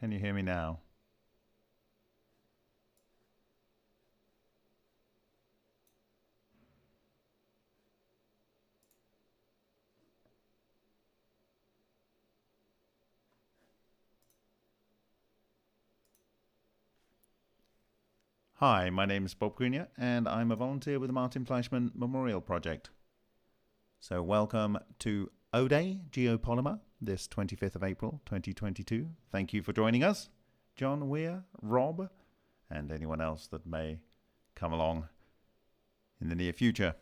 Can you hear me now? Hi, my name is Bob Grunier and I'm a volunteer with the Martin Fleischmann Memorial Project. So welcome to O-Day Geopolymer, this 25th of April 2022. Thank you for joining us, John Weir, Rob, and anyone else that may come along in the near future.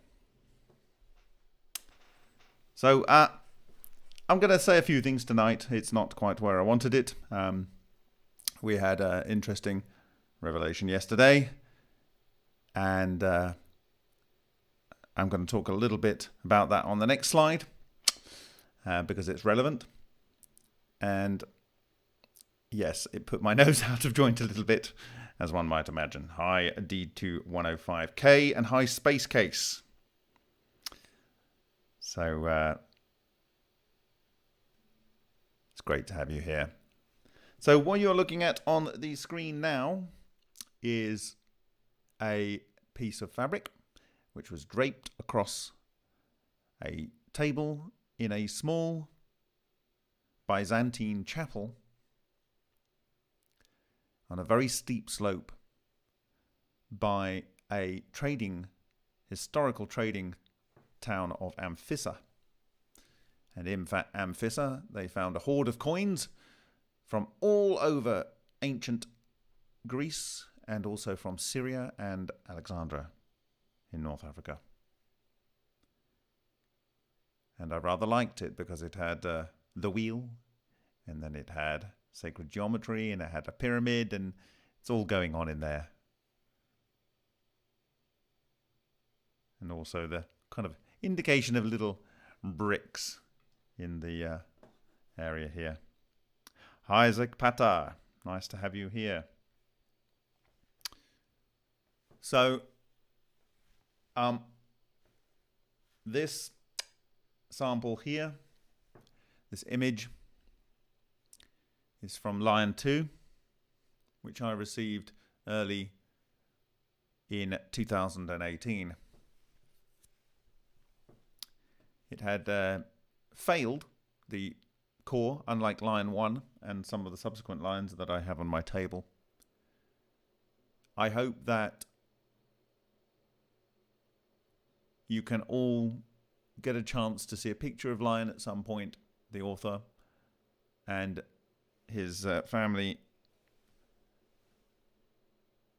So I'm going to say a few things tonight. It's not quite where I wanted it. We had an interesting revelation yesterday, and I'm going to talk a little bit about that on the next slide because it's relevant. And yes, it put my nose out of joint a little bit, as one might imagine. Hi D2105K and hi Space Case. So it's great to have you here. So what you're looking at on the screen now is a piece of fabric which was draped across a table in a small Byzantine chapel on a very steep slope by a historical trading town of Amphissa. And in Amphissa, they found a hoard of coins from all over ancient Greece and also from Syria and Alexandria in North Africa. And I rather liked it because it had the wheel, and then it had sacred geometry, and it had a pyramid, and it's all going on in there. And also the kind of indication of little bricks in the area here. Hi, Isaac Patar. Nice to have you here. So, this sample here, this image, is from Lion 2, which I received early in 2018. It had failed the core, unlike Lion 1 and some of the subsequent lines that I have on my table. I hope that you can all get a chance to see a picture of Lion at some point, the author, and his family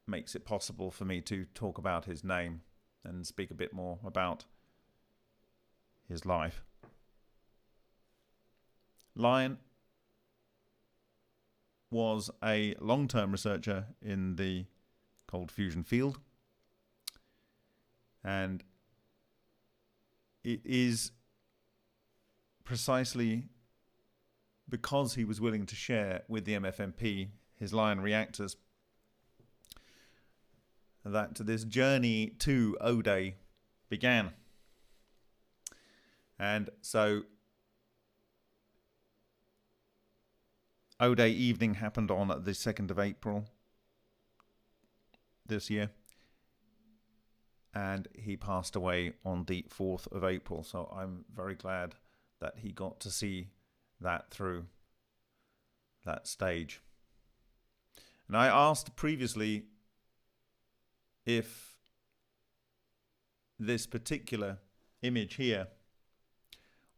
makes it possible for me to talk about his name and speak a bit more about his life. Lion was a long-term researcher in the cold fusion field, and it is precisely because he was willing to share with the MFMP his Lion reactors that this journey to O-Day began. And so O-Day evening happened on the 2nd of April this year, and he passed away on the 4th of April. So I'm very glad that he got to see that through that stage. And I asked previously if this particular image here,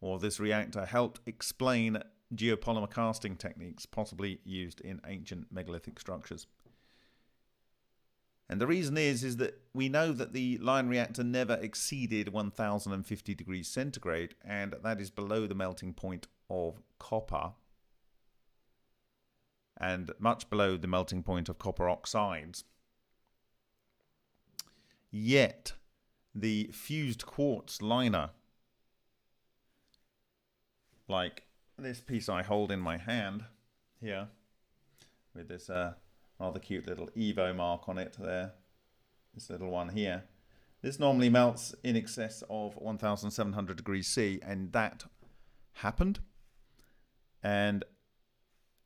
or this reactor, helped explain geopolymer casting techniques possibly used in ancient megalithic structures. And the reason is that we know that the Lion reactor never exceeded 1050 degrees centigrade, and that is below the melting point of copper and much below the melting point of copper oxides. Yet the fused quartz liner, like this piece I hold in my hand here with this rather cute little Evo mark on it there, this little one here, this normally melts in excess of 1700 degrees C, and that happened. And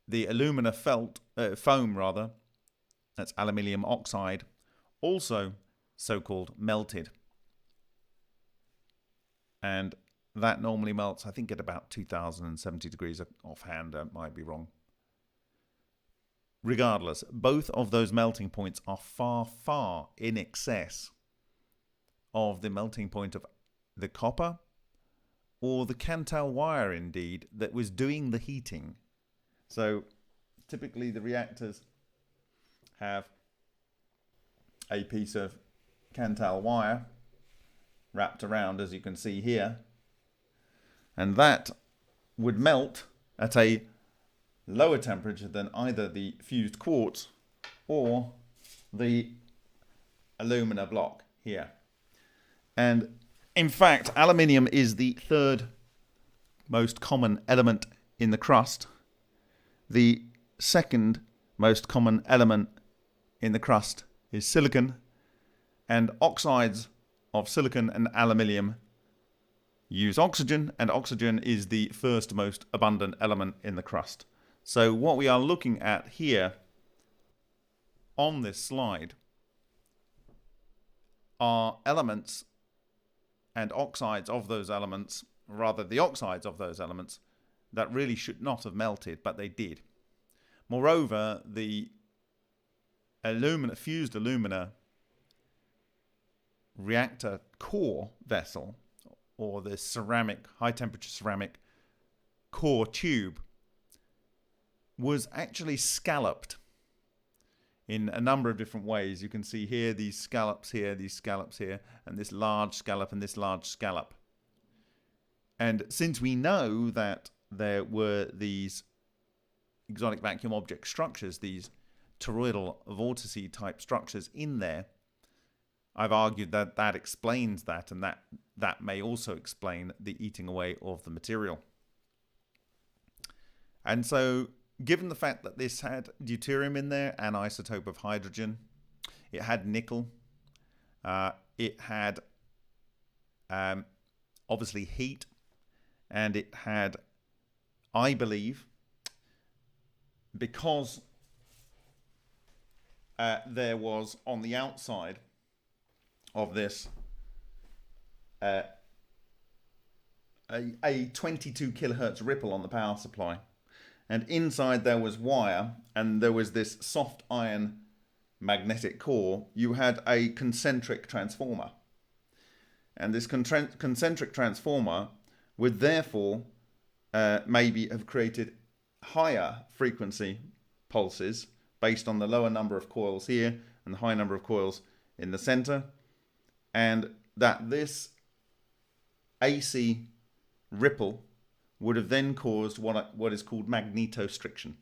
the alumina foam rather, that's aluminium oxide, also so-called melted. And that normally melts, I think, at about 2070 degrees. Offhand, I might be wrong. Regardless, both of those melting points are far, far in excess of the melting point of the copper or the Cantal wire, indeed, that was doing the heating. So typically the reactors have a piece of Cantal wire wrapped around, as you can see here, and that would melt at a lower temperature than either the fused quartz or the alumina block here. And in fact, aluminium is the third most common element in the crust. The second most common element in the crust is silicon, and oxides of silicon and aluminium use oxygen, and oxygen is the first most abundant element in the crust. So what we are looking at here on this slide are elements and oxides of those elements, rather the oxides of those elements, that really should not have melted, but they did. Moreover, the fused alumina reactor core vessel, or the ceramic, high temperature ceramic core tube, was actually scalloped in a number of different ways. You can see here these scallops here, and this large scallop and this large scallop. And since we know that there were these exotic vacuum object structures, these toroidal vortice type structures in there, I've argued that that explains that, and that may also explain the eating away of the material. And so, given the fact that this had deuterium in there, an isotope of hydrogen, it had nickel, it had obviously heat, and it had, I believe, because there was on the outside of this a 22 kilohertz ripple on the power supply, and inside there was wire, and there was this soft iron magnetic core. You had a concentric transformer, and this concentric transformer would therefore maybe have created higher frequency pulses based on the lower number of coils here and the high number of coils in the center, and that this AC ripple would have then caused what is called magnetostriction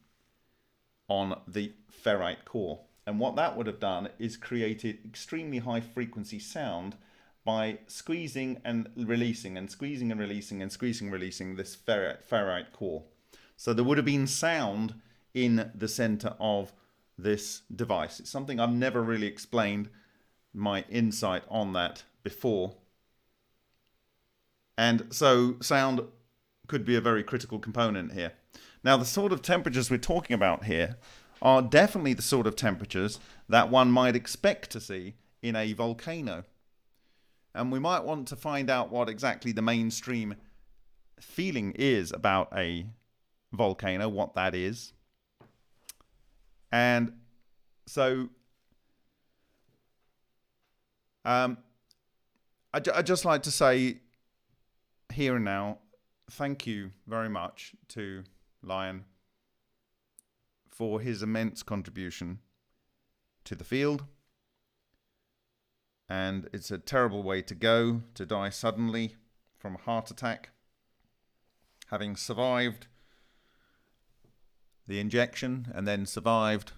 on the ferrite core. And what that would have done is created extremely high frequency sound by squeezing and releasing and squeezing and releasing and squeezing and releasing this ferrite core. So there would have been sound in the center of this device. It's something I've never really explained my insight on that before. And so sound could be a very critical component here. Now, the sort of temperatures we're talking about here are definitely the sort of temperatures that one might expect to see in a volcano. And we might want to find out what exactly the mainstream feeling is about a volcano, what that is. And so I'd just like to say here and now, thank you very much to Lion for his immense contribution to the field. And it's a terrible way to go, to die suddenly from a heart attack, having survived the injection and then survived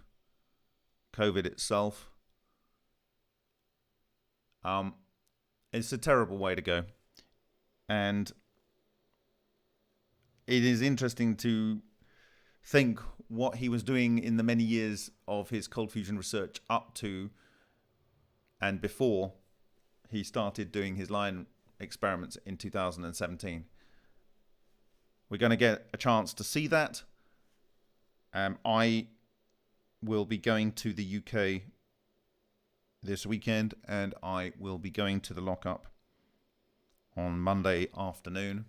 COVID itself. It's a terrible way to go. And it is interesting to think what he was doing in the many years of his cold fusion research up to and before he started doing his line experiments in 2017. We're going to get a chance to see that. I will be going to the UK this weekend, and I will be going to the lockup on Monday afternoon.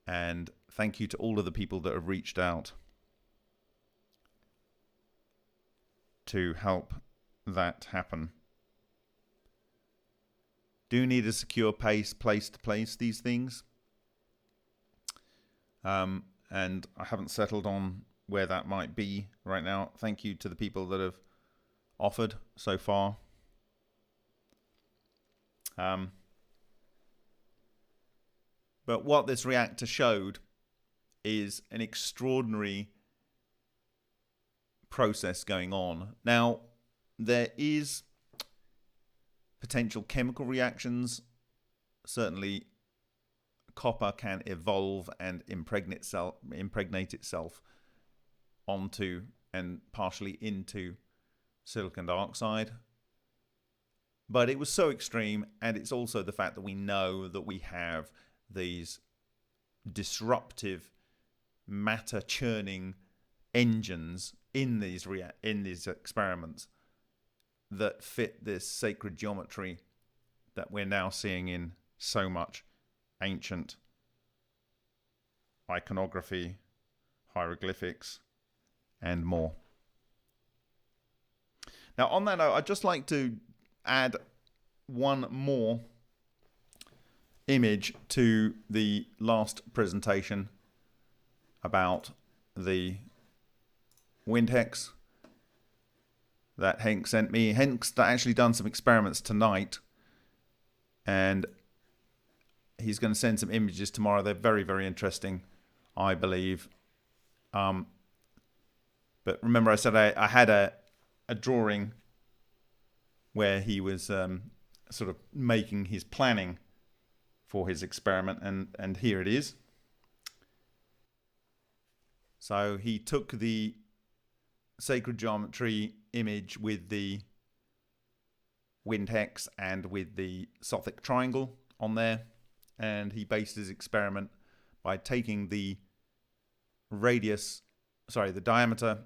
And thank you to all of the people that have reached out to help that happen. Do need a secure place to place these things. And I haven't settled on where that might be right now. Thank you to the people that have offered so far. But what this reactor showed is an extraordinary process going on. Now, there is potential chemical reactions. Certainly, copper can evolve and impregnate itself onto and partially into silicon dioxide. But it was so extreme, and it's also the fact that we know that we have these disruptive matter churning engines in these experiments that fit this sacred geometry that we're now seeing in so much ancient iconography, hieroglyphics, and more. Now, on that note, I'd just like to add one more image to the last presentation about the wind hex that Henk sent me. Henk's actually done some experiments tonight, and he's going to send some images tomorrow. They're very, very interesting, I believe. But remember I said I had a drawing where he was sort of making his planning for his experiment, and here it is. So he took the sacred geometry image with the wind hex and with the Sothic triangle on there, and he based his experiment by taking the diameter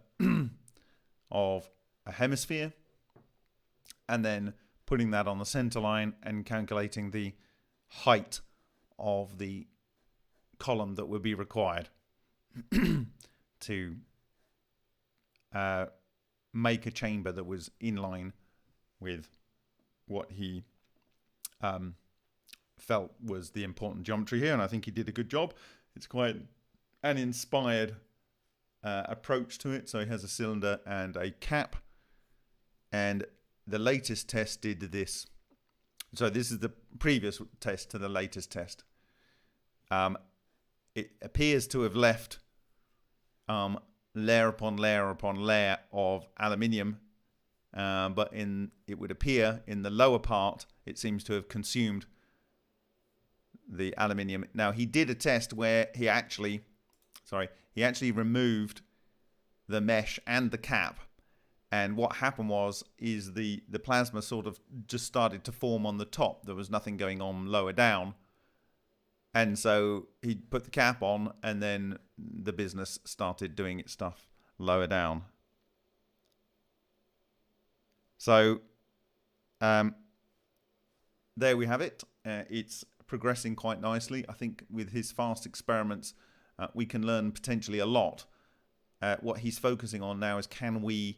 of a hemisphere and then putting that on the center line and calculating the height of the column that would be required to make a chamber that was in line with what he felt was the important geometry here, and I think he did a good job. It's quite an inspired approach to it. So he has a cylinder and a cap, and the latest test did this. So this is the previous test to the latest test. It appears to have left layer upon layer upon layer of aluminium, but it would appear in the lower part it seems to have consumed the aluminium. Now, he did a test where he actually removed the mesh and the cap, and what happened is the plasma sort of just started to form on the top. There was nothing going on lower down, and so he put the cap on, and then the business started doing its stuff lower down. So there we have it. It's progressing quite nicely. I think with his fast experiments, we can learn potentially a lot. What he's focusing on now is, can we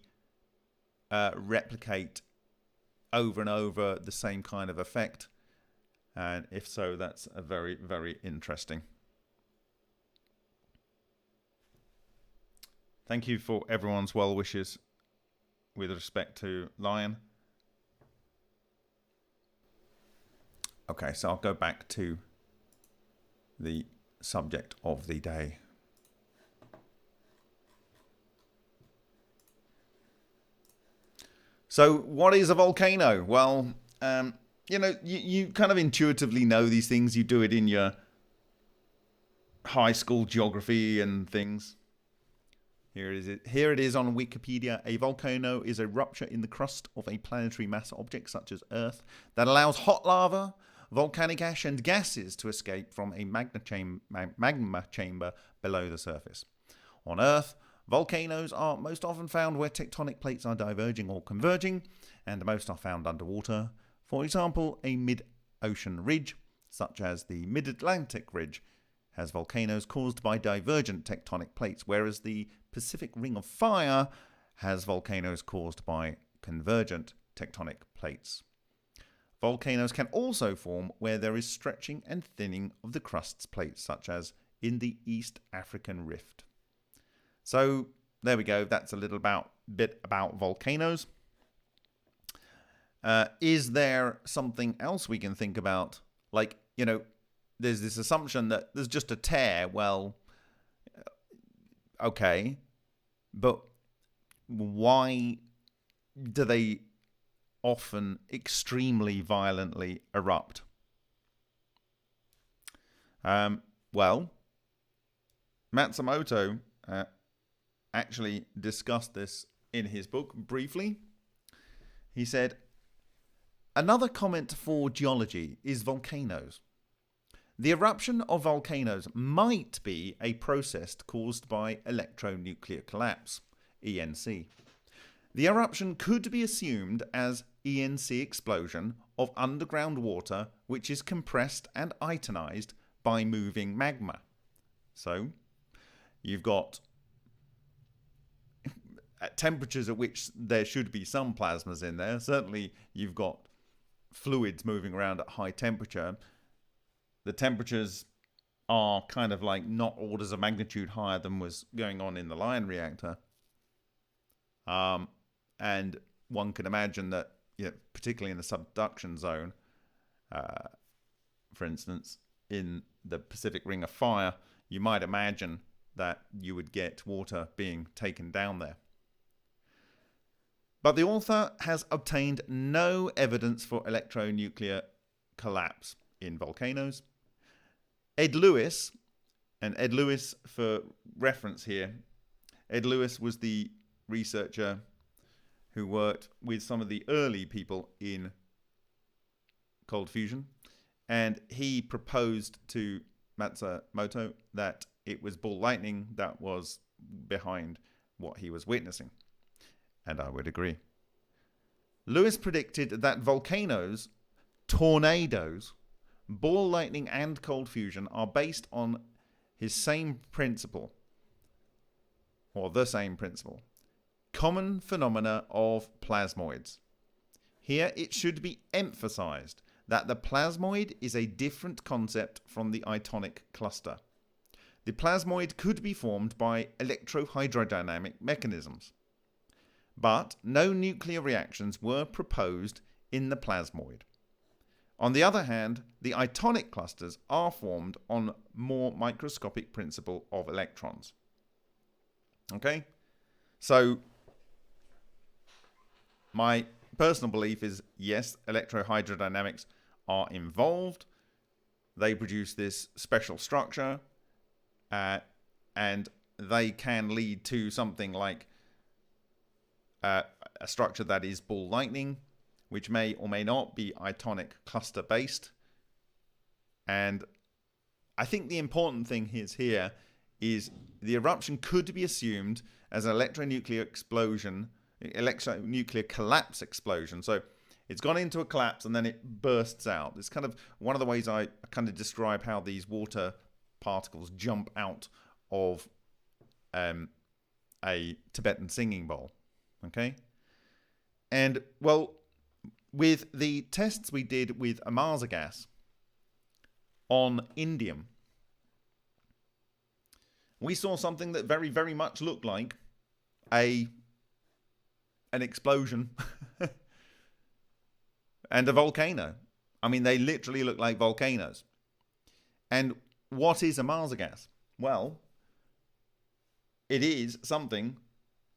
replicate over and over the same kind of effect? And if so, that's a very, very interesting. Thank you for everyone's well wishes with respect to Lion. Okay, so I'll go back to the subject of the day. So what is a volcano? Well, you kind of intuitively know these things. You do it in your high school geography and things. Here it is on Wikipedia. A volcano is a rupture in the crust of a planetary mass object such as Earth that allows hot lava, volcanic ash and gases to escape from a magma chamber below the surface. On Earth, volcanoes are most often found where tectonic plates are diverging or converging, and most are found underwater. For example, a mid-ocean ridge, such as the Mid-Atlantic Ridge, has volcanoes caused by divergent tectonic plates, whereas the Pacific Ring of Fire has volcanoes caused by convergent tectonic plates. Volcanoes can also form where there is stretching and thinning of the crust's plates, such as in the East African Rift. So there we go. That's a little bit about volcanoes. Is there something else we can think about? Like, there's this assumption that there's just a tear. Well, okay, but why do they often extremely violently erupt? Well, Matsumoto actually discussed this in his book briefly. He said, another comment for geology is volcanoes. The eruption of volcanoes might be a process caused by electronuclear collapse, ENC. The eruption could be assumed as ENC explosion of underground water which is compressed and itonized by moving magma. So, you've got at temperatures at which there should be some plasmas in there. Certainly, you've got fluids moving around at high temperature. The temperatures are kind of like not orders of magnitude higher than was going on in the Lion reactor. And one can imagine that, particularly in the subduction zone, for instance, in the Pacific Ring of Fire, you might imagine that you would get water being taken down there. But the author has obtained no evidence for electronuclear collapse in volcanoes. Ed Lewis, and Ed Lewis for reference here, Ed Lewis was the researcher who worked with some of the early people in cold fusion, and he proposed to Matsumoto that it was ball lightning that was behind what he was witnessing, and I would agree. Lewis predicted that volcanoes, tornadoes, ball lightning and cold fusion are based on his same principle, or the same principle, common phenomena of plasmoids. Here it should be emphasized that the plasmoid is a different concept from the itonic cluster. The plasmoid could be formed by electrohydrodynamic mechanisms, but no nuclear reactions were proposed in the plasmoid. On the other hand, the itonic clusters are formed on more microscopic principle of electrons. Okay? So, my personal belief is, yes, electrohydrodynamics are involved. They produce this special structure, and they can lead to something like a structure that is ball lightning, which may or may not be itonic cluster based. And I think the important thing here is the eruption could be assumed as an electronuclear collapse explosion. So it's gone into a collapse and then it bursts out. It's kind of one of the ways I kind of describe how these water particles jump out of a Tibetan singing bowl. Okay? And, well, with the tests we did with Amasa gas on indium, we saw something that very, very much looked like an explosion and a volcano. I mean, they literally look like volcanoes. And what is Amasa gas? Well, it is something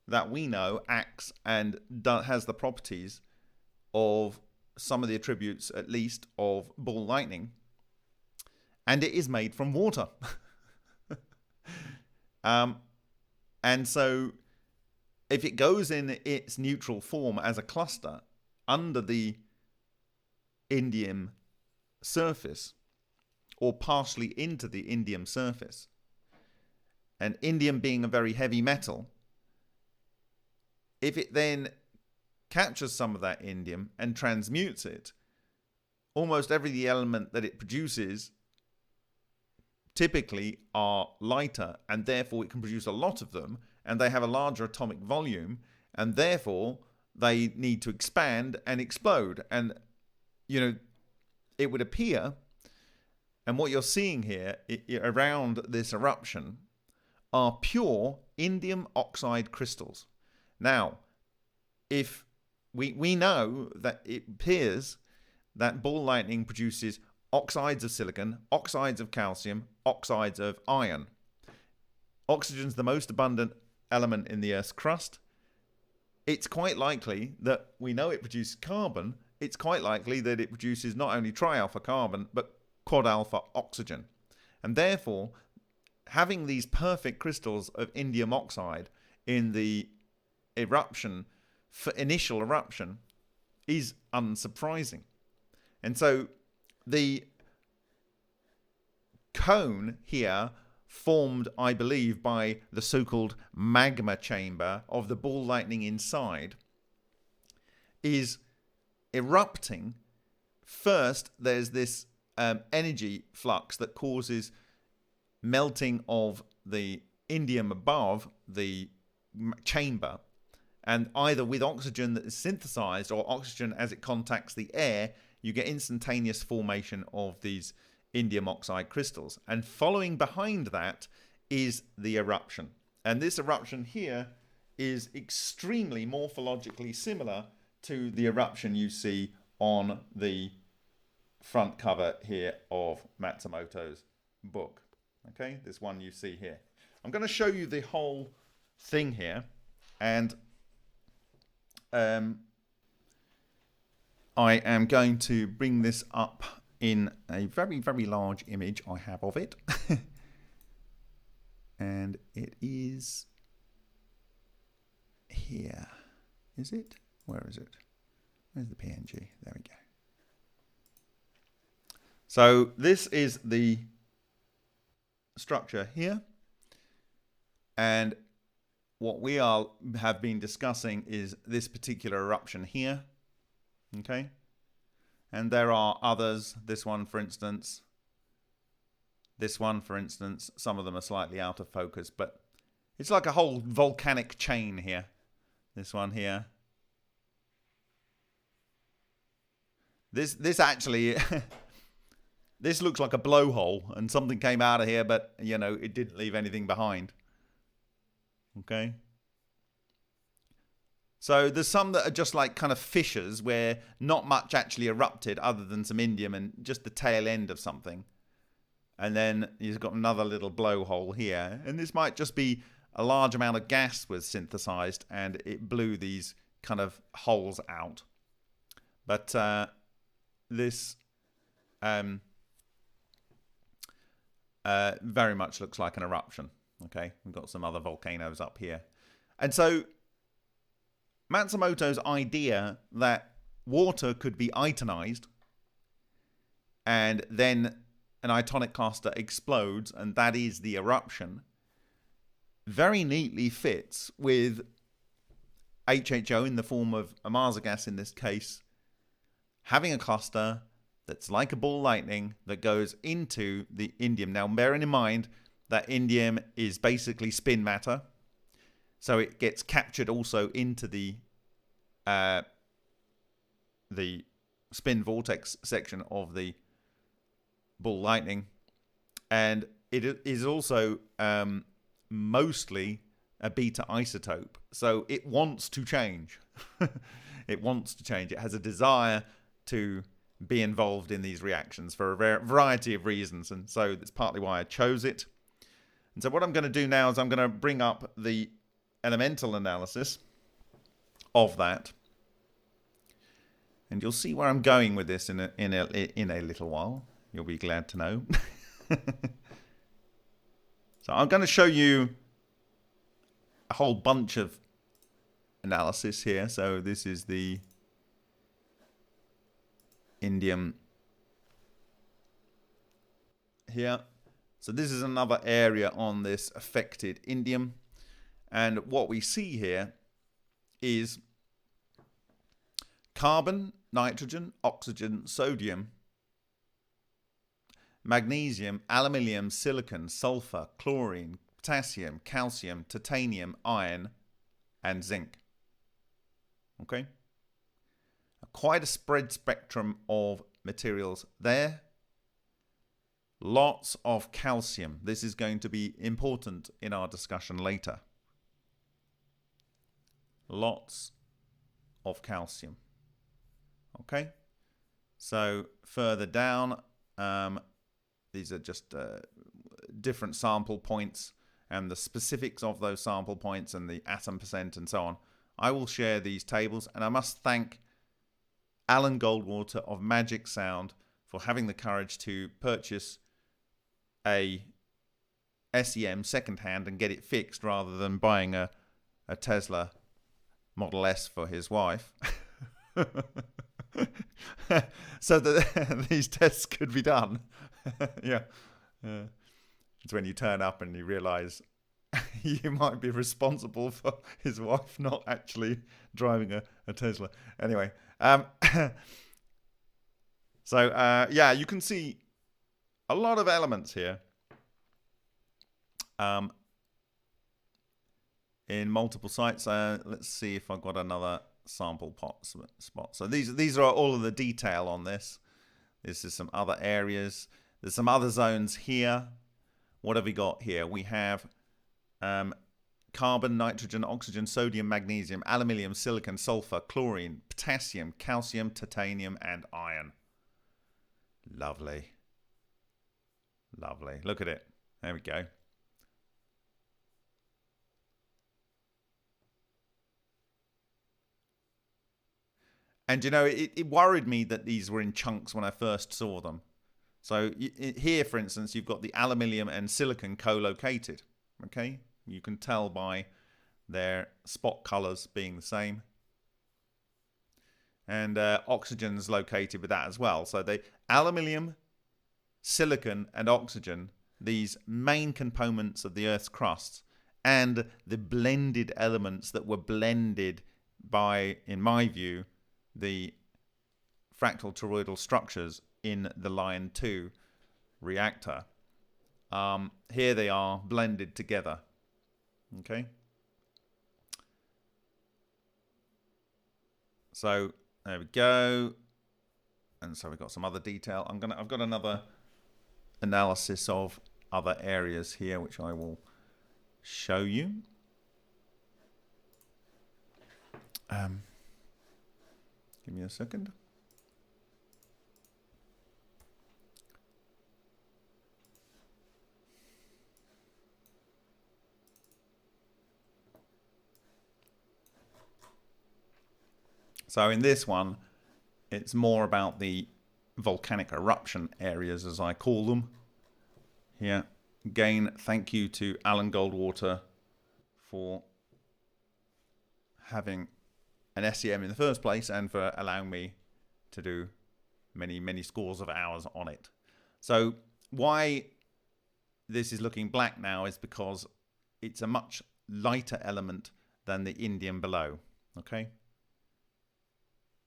that we know acts and has the properties of some of the attributes, at least, of ball lightning. And it is made from water. And so if it goes in its neutral form as a cluster under the indium surface, or partially into the indium surface, and indium being a very heavy metal, if it then captures some of that indium and transmutes it, almost every element that it produces typically are lighter, and therefore it can produce a lot of them, and they have a larger atomic volume, and therefore they need to expand and explode. And, you know, it would appear, and what you're seeing here around this eruption are pure indium oxide crystals. Now, if we know that it appears that ball lightning produces oxides of silicon, oxides of calcium, oxides of iron. Oxygen's the most abundant element in the Earth's crust. It's quite likely that we know it produces carbon. It's quite likely that it produces not only tri-alpha carbon, but quad-alpha oxygen. And therefore, having these perfect crystals of indium oxide in the eruption, for initial eruption, is unsurprising. And so the cone here, formed, I believe, by the so-called magma chamber of the ball lightning inside, is erupting. First, there's this energy flux that causes melting of the indium above the chamber, and either with oxygen that is synthesized or oxygen as it contacts the air, you get instantaneous formation of these indium oxide crystals. And following behind that is the eruption. And this eruption here is extremely morphologically similar to the eruption you see on the front cover here of Matsumoto's book. Okay, this one you see here. I'm going to show you the whole thing here, and I am going to bring this up in a very, very large image I have of it. And it is here. Is it? Where is it? Where's the PNG? There we go. So this is the structure here. And what we have been discussing is this particular eruption here. Okay. And there are others. This one, for instance. This one, for instance. Some of them are slightly out of focus, but it's like a whole volcanic chain here. This one here. This actually, this looks like a blowhole, and something came out of here, but, you know, it didn't leave anything behind. Okay. So there's some that are just like kind of fissures where not much actually erupted other than some indium and just the tail end of something. And then you've got another little blowhole here. And this might just be a large amount of gas was synthesized and it blew these kind of holes out. But this very much looks like an eruption. Okay, we've got some other volcanoes up here. And so Matsumoto's idea that water could be itonized and then an itonic cluster explodes and that is the eruption very neatly fits with HHO in the form of Amasa gas in this case, having a cluster that's like a ball lightning that goes into the indium. Now, bearing in mind that indium is basically spin matter, so it gets captured also into the spin vortex section of the ball lightning, and it is also mostly a beta isotope, so it wants to change. It wants to change. It has a desire to be involved in these reactions for a variety of reasons, and so that's partly why I chose it. And so what I'm going to do now is I'm going to bring up the elemental analysis of that, and you'll see where I'm going with this in a little while. You'll be glad to know. So I'm going to show you a whole bunch of analysis here. So this is the indium here, So this is another area on this affected indium. And what we see here is carbon, nitrogen, oxygen, sodium, magnesium, aluminium, silicon, sulfur, chlorine, potassium, calcium, titanium, iron, and zinc. Okay? Quite a spread spectrum of materials there. Lots of calcium. This is going to be important in our discussion later. Lots of calcium. Okay? So further down, these are just different sample points and the specifics of those sample points and the atom percent and so on. I will share these tables, and I must thank Alan Goldwater of Magic Sound for having the courage to purchase a SEM secondhand and get it fixed rather than buying a Tesla Model S for his wife. So that these tests could be done. Yeah. It's when you turn up and you realize you might be responsible for his wife not actually driving a Tesla. Anyway, so yeah, you can see a lot of elements here in multiple sites. Let's see if I've got another sample spot. So these are all of the detail on this. This is some other areas. There's some other zones here. What have we got here? We have carbon, nitrogen, oxygen, sodium, magnesium, aluminium, silicon, sulfur, chlorine, potassium, calcium, titanium, and iron. Lovely. Lovely. Look at it. There we go. And you know, it worried me that these were in chunks when I first saw them. So here, for instance, you've got the aluminium and silicon co-located. Okay, you can tell by their spot colors being the same. And oxygen's located with that as well. So the aluminium, silicon, and oxygen, these main components of the Earth's crust, and the blended elements that were blended by, in my view, the fractal toroidal structures in the Line 2 reactor. Here they are blended together. Okay. So there we go. And so we've got some other detail. I've got another analysis of other areas here, which I will show you. Give me a second. So in this one, it's more about the volcanic eruption areas, as I call them. Here, again, thank you to Alan Goldwater for having an SEM in the first place and for allowing me to do many, many scores of hours on it. So why this is looking black now is because it's a much lighter element than the indium below. Okay.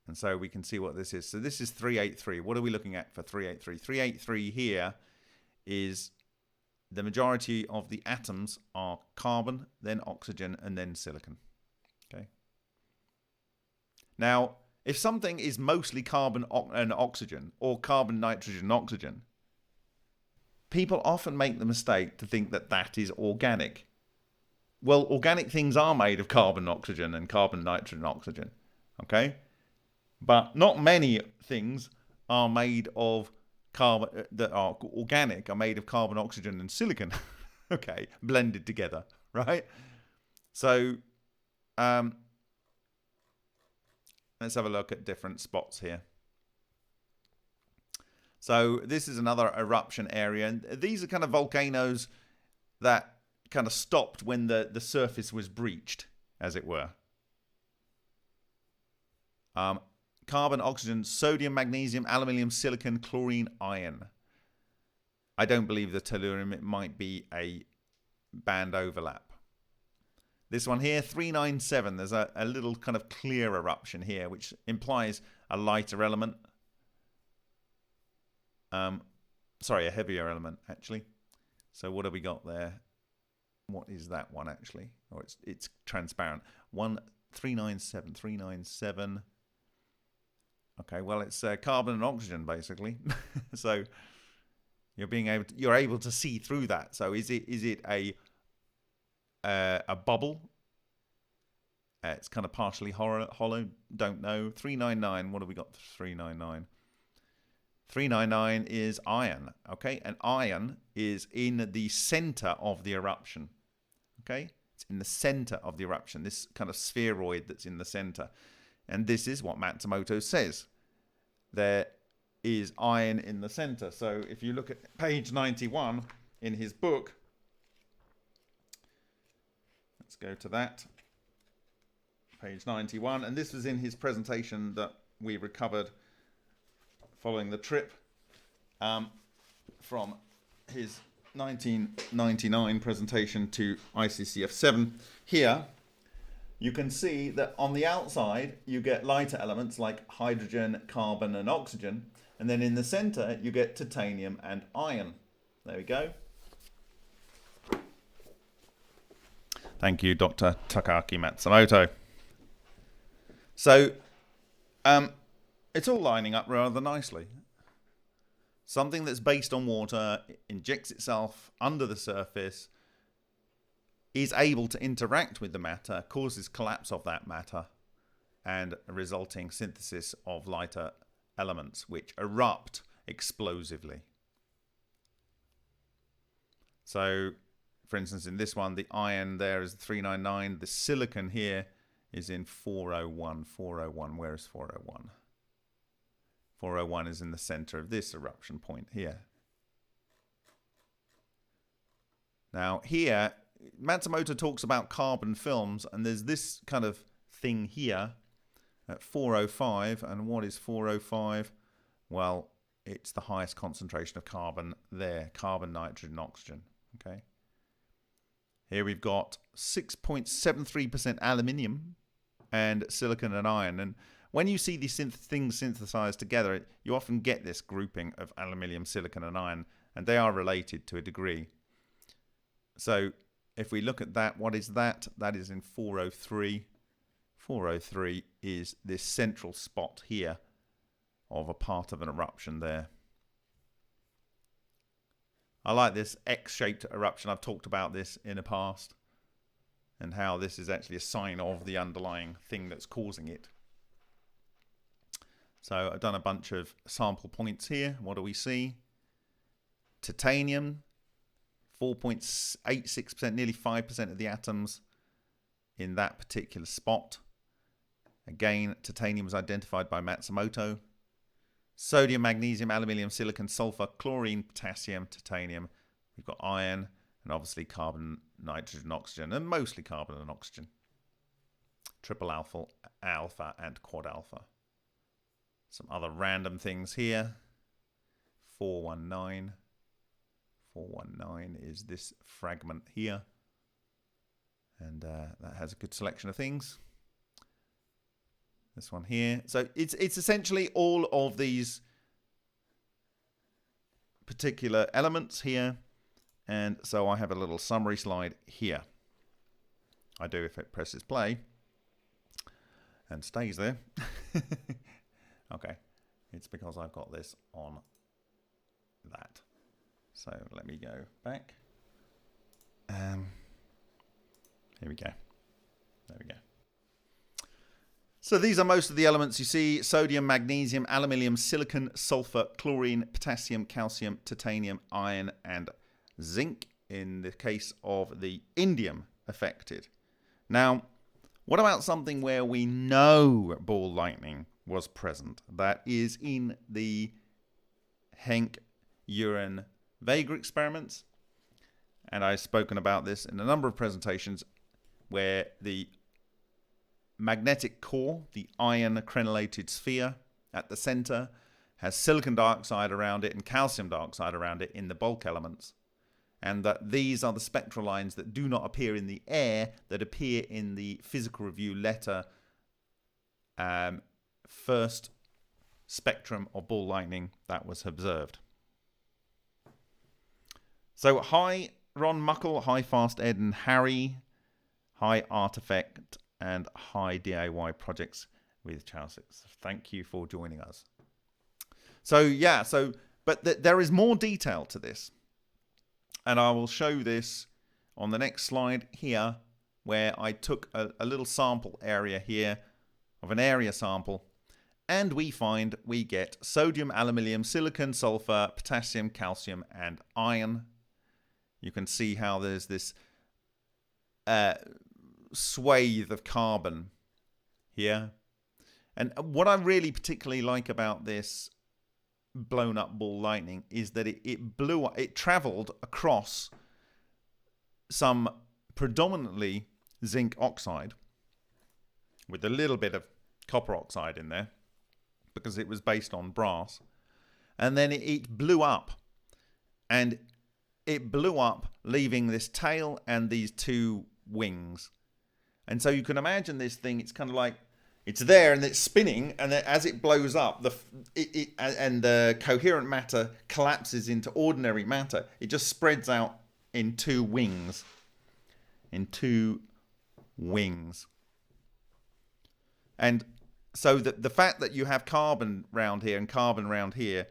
And so we can see what this is. So this is 383. What are we looking at for 383? 383 here is the majority of the atoms are carbon, then oxygen, and then silicon. Okay. Now, if something is mostly carbon and oxygen, or carbon, nitrogen, and oxygen, people often make the mistake to think that that is organic. Well, organic things are made of carbon, oxygen, and carbon, nitrogen, oxygen. Okay? But not many things are made of carbon that are organic, are made of carbon, oxygen, and silicon. Okay, blended together, right? So let's have a look at different spots here. So this is another eruption area, and these are kind of volcanoes that kind of stopped when the surface was breached, as it were. Carbon, oxygen, sodium, magnesium, aluminium, silicon, chlorine, iron. I don't believe the tellurium. It might be a band overlap. This one here, 397, there's a little kind of clear eruption here, which implies a lighter element. Sorry, a heavier element, actually. So what have we got there? What is that one, actually? Oh, it's transparent. 397, 397. Okay, well, it's carbon and oxygen, basically. So you're able to see through that. So is it a bubble? It's kind of partially hollow. Don't know. 399. What have we got? 399. 399 is iron. Okay, and iron is in the center of the eruption. Okay, it's in the center of the eruption. This kind of spheroid that's in the center, and this is what Matsumoto says. There is iron in the center. So if you look at page 91 in his book, let's go to that. Page 91, and this was in his presentation that we recovered following the trip from his 1999 presentation to ICCF7. Here you can see that on the outside you get lighter elements like hydrogen, carbon and oxygen, and then in the center you get titanium and iron. There we go. Thank you, Dr. Takaaki Matsumoto. So it's all lining up rather nicely. Something that's based on water, injects itself under the surface, is able to interact with the matter, causes collapse of that matter, and a resulting synthesis of lighter elements which erupt explosively. So, for instance, in this one, the iron there is 399. The silicon here is in 401. 401, where is 401? 401 is in the center of this eruption point here. Now here, Matsumoto talks about carbon films, and there's this kind of thing here at 405. And what is 405? Well, it's the highest concentration of carbon there, carbon, nitrogen, oxygen. Okay. Here we've got 6.73% aluminium and silicon and iron. And when you see these things synthesized together, you often get this grouping of aluminium, silicon and iron, and they are related to a degree. So if we look at that, what is that? That is in 403. 403 is this central spot here of a part of an eruption there. I like this X-shaped eruption. I've talked about this in the past and how this is actually a sign of the underlying thing that's causing it. So I've done a bunch of sample points here. What do we see? Titanium, 4.86%, nearly 5% of the atoms in that particular spot. Again, titanium was identified by Matsumoto. Sodium, magnesium, aluminium, silicon, sulfur, chlorine, potassium, titanium. We've got iron and obviously carbon, nitrogen, oxygen, and mostly carbon and oxygen. Triple alpha, alpha and quad alpha. Some other random things here. 419. 419 is this fragment here. And that has a good selection of things. This one here. So it's essentially all of these particular elements here. And so I have a little summary slide here. I do if it presses play and stays there. Okay, it's because I've got this on that. So let me go back. Here we go. There we go. So these are most of the elements you see: sodium, magnesium, aluminium, silicon, sulfur, chlorine, potassium, calcium, titanium, iron, and zinc in the case of the indium affected. Now, what about something where we know ball lightning was present? That is in the Henk urine Vega experiments. And I've spoken about this in a number of presentations where the magnetic core, the iron crenellated sphere at the center, has silicon dioxide around it and calcium dioxide around it in the bulk elements. And that these are the spectral lines that do not appear in the air, that appear in the physical review letter first spectrum of ball lightning that was observed. So hi Ron Muckle, hi Fast Ed and Harry, hi Artifact, and hi DIY Projects with Sussex. Thank you for joining us. So yeah, but there is more detail to this. And I will show this on the next slide here, where I took a little sample area here of an area sample, and we get sodium, aluminium, silicon, sulfur, potassium, calcium, and iron. You can see how there's this swathe of carbon here. And what I really particularly like about this blown up ball lightning is that it traveled across some predominantly zinc oxide with a little bit of copper oxide in there because it was based on brass, and then it blew up, and it blew up leaving this tail and these two wings. And so you can imagine this thing, it's kind of like it's there and it's spinning, and then as it blows up, the coherent matter collapses into ordinary matter. It just spreads out in two wings. And so the fact that you have carbon round here and carbon round here,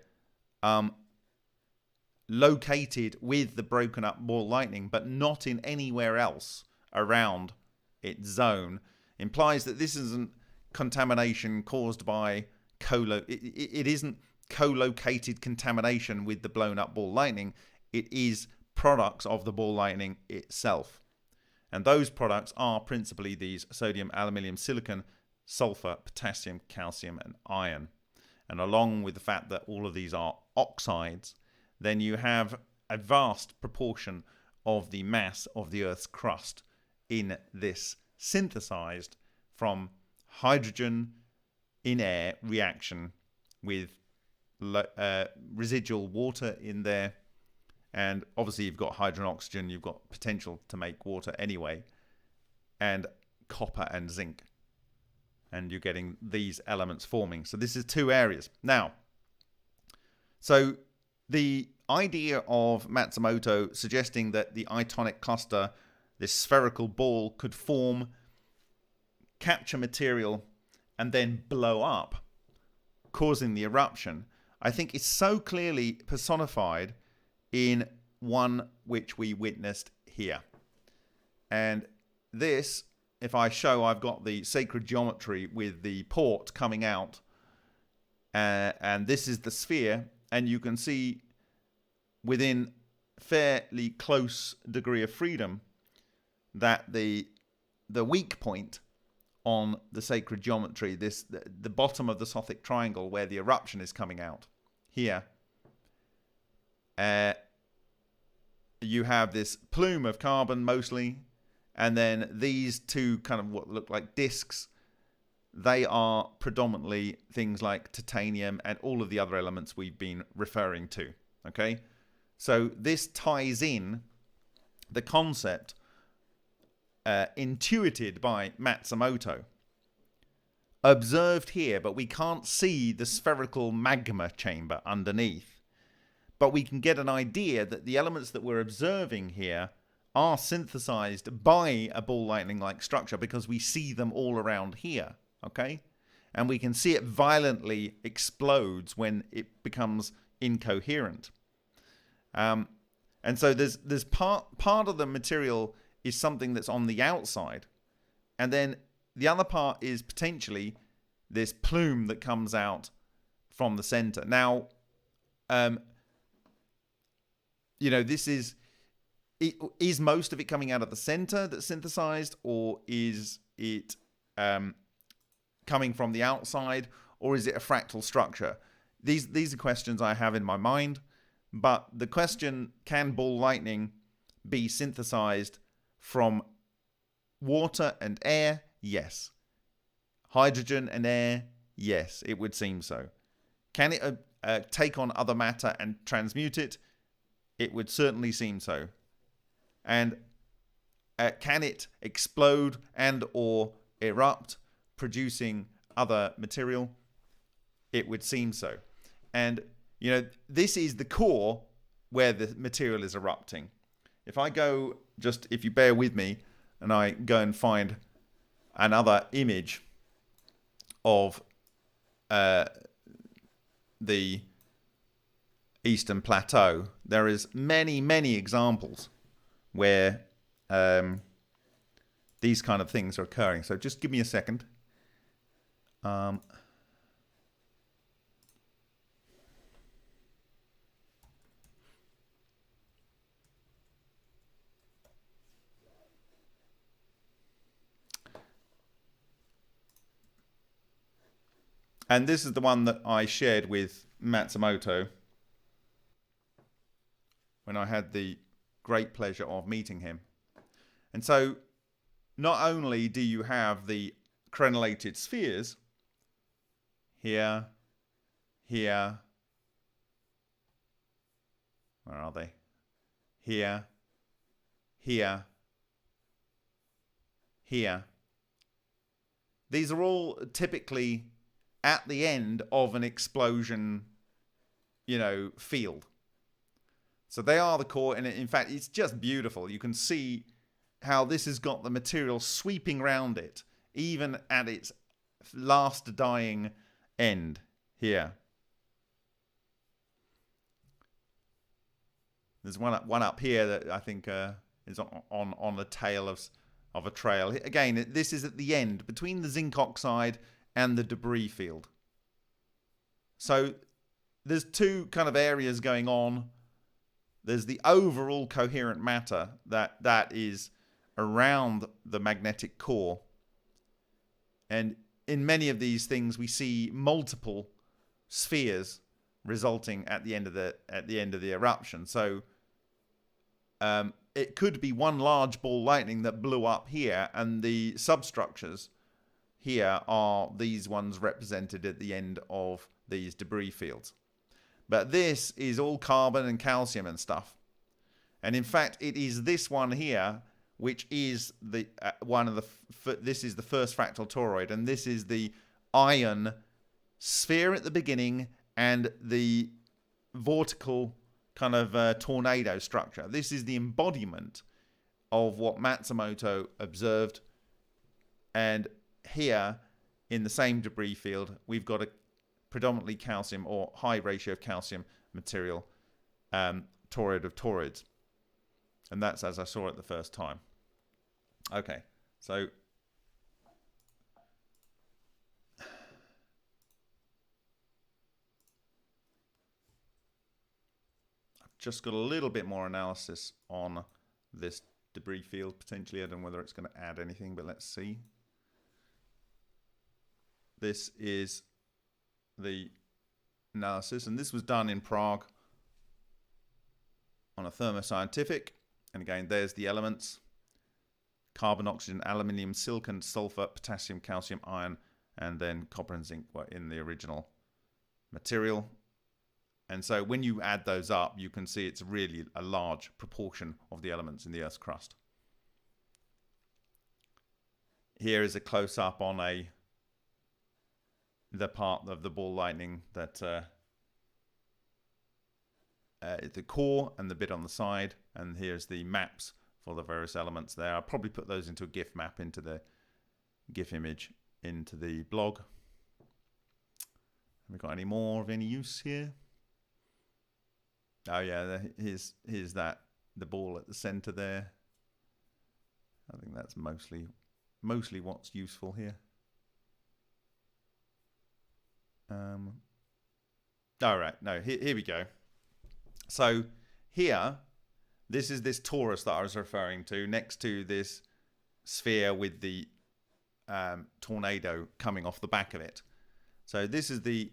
located with the broken up ball lightning, but not in anywhere else around its zone, implies that this isn't contamination caused by it isn't co-located contamination with the blown up ball lightning. It is products of the ball lightning itself, and those products are principally these sodium, aluminium, silicon, sulfur, potassium, calcium, and iron. And along with the fact that all of these are oxides, then you have a vast proportion of the mass of the Earth's crust in this synthesized from hydrogen in air reaction with residual water in there. And obviously you've got hydrogen, oxygen, you've got potential to make water anyway, and copper and zinc. And you're getting these elements forming. So this is two areas. Now, so the idea of Matsumoto suggesting that the itonic cluster, this spherical ball, could form, capture material, and then blow up, causing the eruption, I think is so clearly personified in one which we witnessed here. And this, if I show, I've got the sacred geometry with the port coming out, and this is the sphere, and you can see within fairly close degree of freedom that the weak point on the sacred geometry, the bottom of the Sothic triangle where the eruption is coming out here, you have this plume of carbon mostly, and then these two kind of what look like discs, they are predominantly things like titanium and all of the other elements we've been referring to. Okay, so this ties in the concept intuited by Matsumoto, observed here, but we can't see the spherical magma chamber underneath. But we can get an idea that the elements that we're observing here are synthesized by a ball lightning-like structure because we see them all around here, okay? And we can see it violently explodes when it becomes incoherent. And so there's part of the material is something that's on the outside, and then the other part is potentially this plume that comes out from the center. Now, this is most of it coming out of the center that's synthesized, or is it coming from the outside, or is it a fractal structure? These are questions I have in my mind, but the question, can ball lightning be synthesized from water and air? Yes. Hydrogen and air? Yes, it would seem so. Can it take on other matter and transmute it? It would certainly seem so. And can it explode and or erupt, producing other material? It would seem so. And, you know, this is the core where the material is erupting. If I go, just if you bear with me, and I go and find another image of the Eastern Plateau, there is many, many examples where these kind of things are occurring. So just give me a second. And this is the one that I shared with Matsumoto when I had the great pleasure of meeting him. And so not only do you have the crenellated spheres here, here, where are they? Here, here, here. These are all typically at the end of an explosion, you know, field. So they are the core, and in fact, it's just beautiful. You can see how this has got the material sweeping around it, even at its last dying end here. There's one up here that I think is on the tail of a trail. Again, this is at the end, between the zinc oxide and the debris field. So there's two kind of areas going on. There's the overall coherent matter that is around the magnetic core. And in many of these things, we see multiple spheres resulting at the end of the eruption. So it could be one large ball lightning that blew up here, and the substructures here are these ones represented at the end of these debris fields. But this is all carbon and calcium and stuff. And in fact, it is this one here, which is the one of the, this is the first fractal toroid, and this is the iron sphere at the beginning and the vortical kind of tornado structure. This is the embodiment of what Matsumoto observed. And here in the same debris field, we've got a predominantly calcium or high ratio of calcium material, toroid of toroids. And that's as I saw it the first time. Okay, so I've just got a little bit more analysis on this debris field potentially. I don't know whether it's going to add anything, but let's see. This is the analysis, and this was done in Prague on a thermoscientific. And again, there's the elements: carbon, oxygen, aluminium, silicon, sulfur, potassium, calcium, iron, and then copper and zinc were in the original material. And so when you add those up, you can see it's really a large proportion of the elements in the Earth's crust. Here is a close-up on the part of the ball lightning that the core and the bit on the side, and here's the maps for the various elements there. I'll probably put those into a GIF map, into the GIF image, into the blog. Have we got any more of any use here? Oh yeah, here's that, the ball at the center there. I think that's mostly what's useful here. All right, no, here we go. So here, this is this torus that I was referring to, next to this sphere with the tornado coming off the back of it. So this is the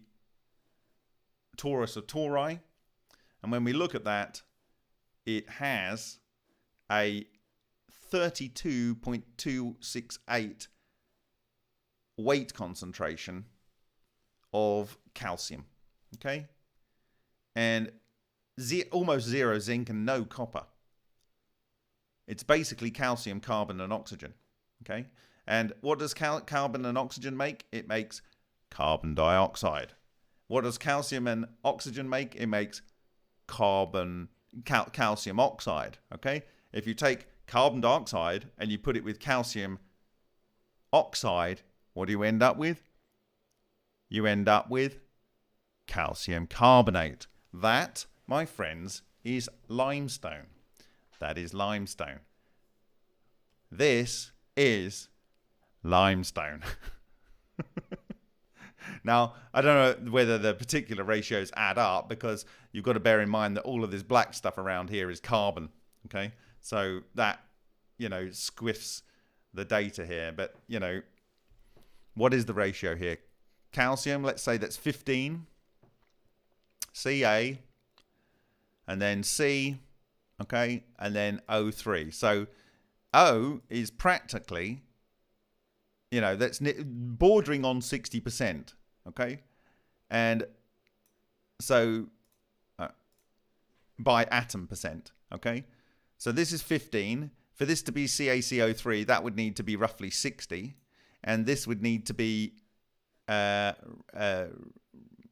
torus of tori. And when we look at that, it has a 32.268 weight concentration of calcium. Okay? and almost zero zinc and no copper. It's basically calcium, carbon, and oxygen. Okay, and what does carbon and oxygen make? It makes carbon dioxide. What does calcium and oxygen make? It makes calcium oxide. Okay, if you take carbon dioxide and you put it with calcium oxide, what do you end up with? You end up with calcium carbonate. That, my friends, is limestone. That is limestone. This is limestone. Now, I don't know whether the particular ratios add up, because you've got to bear in mind that all of this black stuff around here is carbon. Okay, so that, squiffs the data here. But, what is the ratio here? Calcium, let's say that's 15. Ca, and then C, okay, and then O3. So O is practically, that's bordering on 60%, okay? And so by atom percent, okay? So this is 15. For this to be CaCO3, that would need to be roughly 60. And this would need to be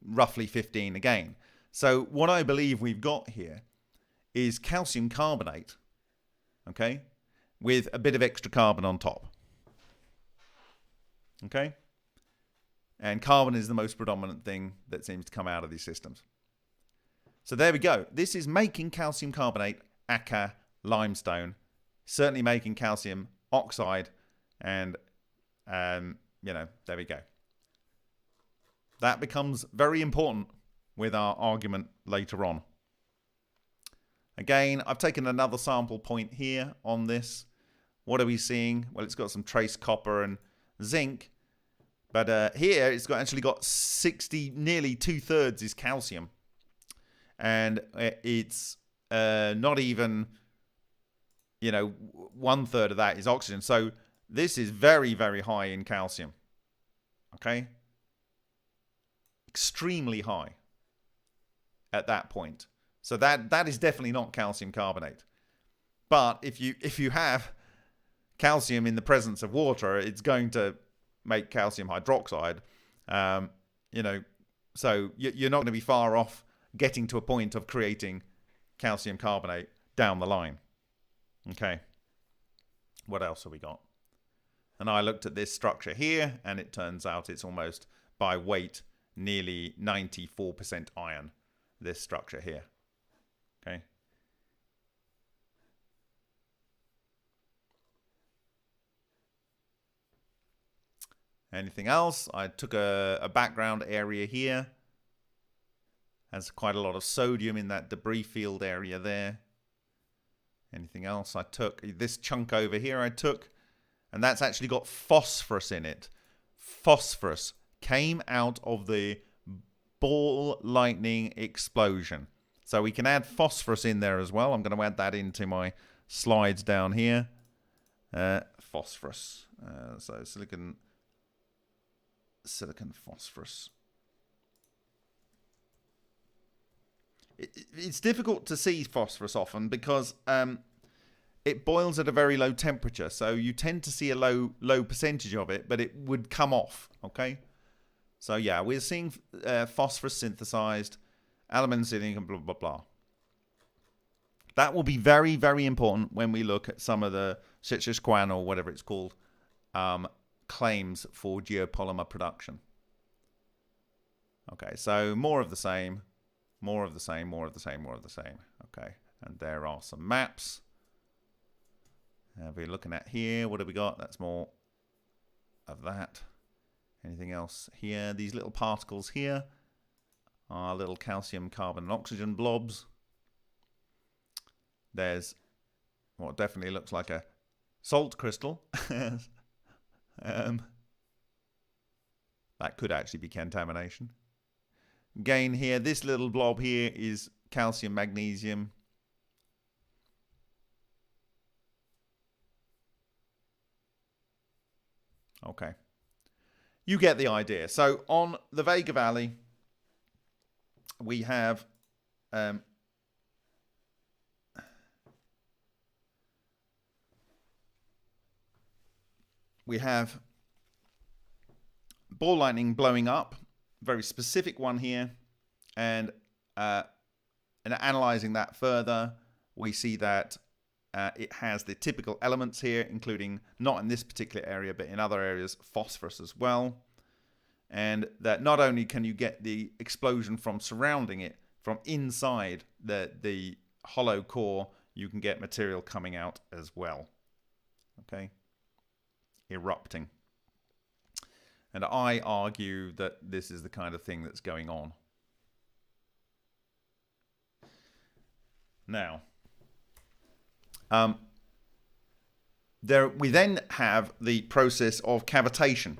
roughly 15 again. So what I believe we've got here is calcium carbonate, okay, with a bit of extra carbon on top. Okay? And carbon is the most predominant thing that seems to come out of these systems. So there we go. This is making calcium carbonate, Acc limestone, certainly making calcium oxide, and, there we go. That becomes very important with our argument later on. Again, I've taken another sample point here on this. What are we seeing? Well, it's got some trace copper and zinc, but here it's actually got 60, nearly 2/3 is calcium, and it's not even 1/3 of that is oxygen. So this is very, very high in calcium. Okay, extremely high at that point. So that is definitely not calcium carbonate. But if you have calcium in the presence of water, it's going to make calcium hydroxide. So you're not going to be far off getting to a point of creating calcium carbonate down the line. Okay. What else have we got? And I looked at this structure here, and it turns out it's almost by weight nearly 94% iron, this structure here. Okay. Anything else? I took a background area here. Has quite a lot of sodium in that debris field area there. Anything else? I took this chunk over here, and that's actually got phosphorus in it. Phosphorus came out of the ball lightning explosion. So we can add phosphorus in there as well. I'm going to add that into my slides down here. Phosphorus. So silicon phosphorus. It's difficult to see phosphorus often because it boils at a very low temperature. So you tend to see a low percentage of it, but it would come off. Okay. So yeah, we're seeing phosphorus synthesized, aluminum, silicon, blah, blah, blah. That will be very, very important when we look at some of the C.I.C or whatever it's called claims for geopolymer production. Okay, so more of the same, more of the same, more of the same, more of the same. Okay, and there are some maps. We're looking at here. What have we got? That's more of that. Anything else here? These little particles here are little calcium, carbon, and oxygen blobs. There's what definitely looks like a salt crystal. That could actually be contamination. Again here, this little blob here is calcium, magnesium. Okay. You get the idea. So on the Vega Valley, we have we have ball lightning blowing up, very specific one here, and analyzing that further, we see that it has the typical elements here, including, not in this particular area, but in other areas, phosphorus as well. And that not only can you get the explosion from surrounding it, from inside the hollow core, you can get material coming out as well. Okay, erupting. And I argue that this is the kind of thing that's going on. Now, we then have the process of cavitation,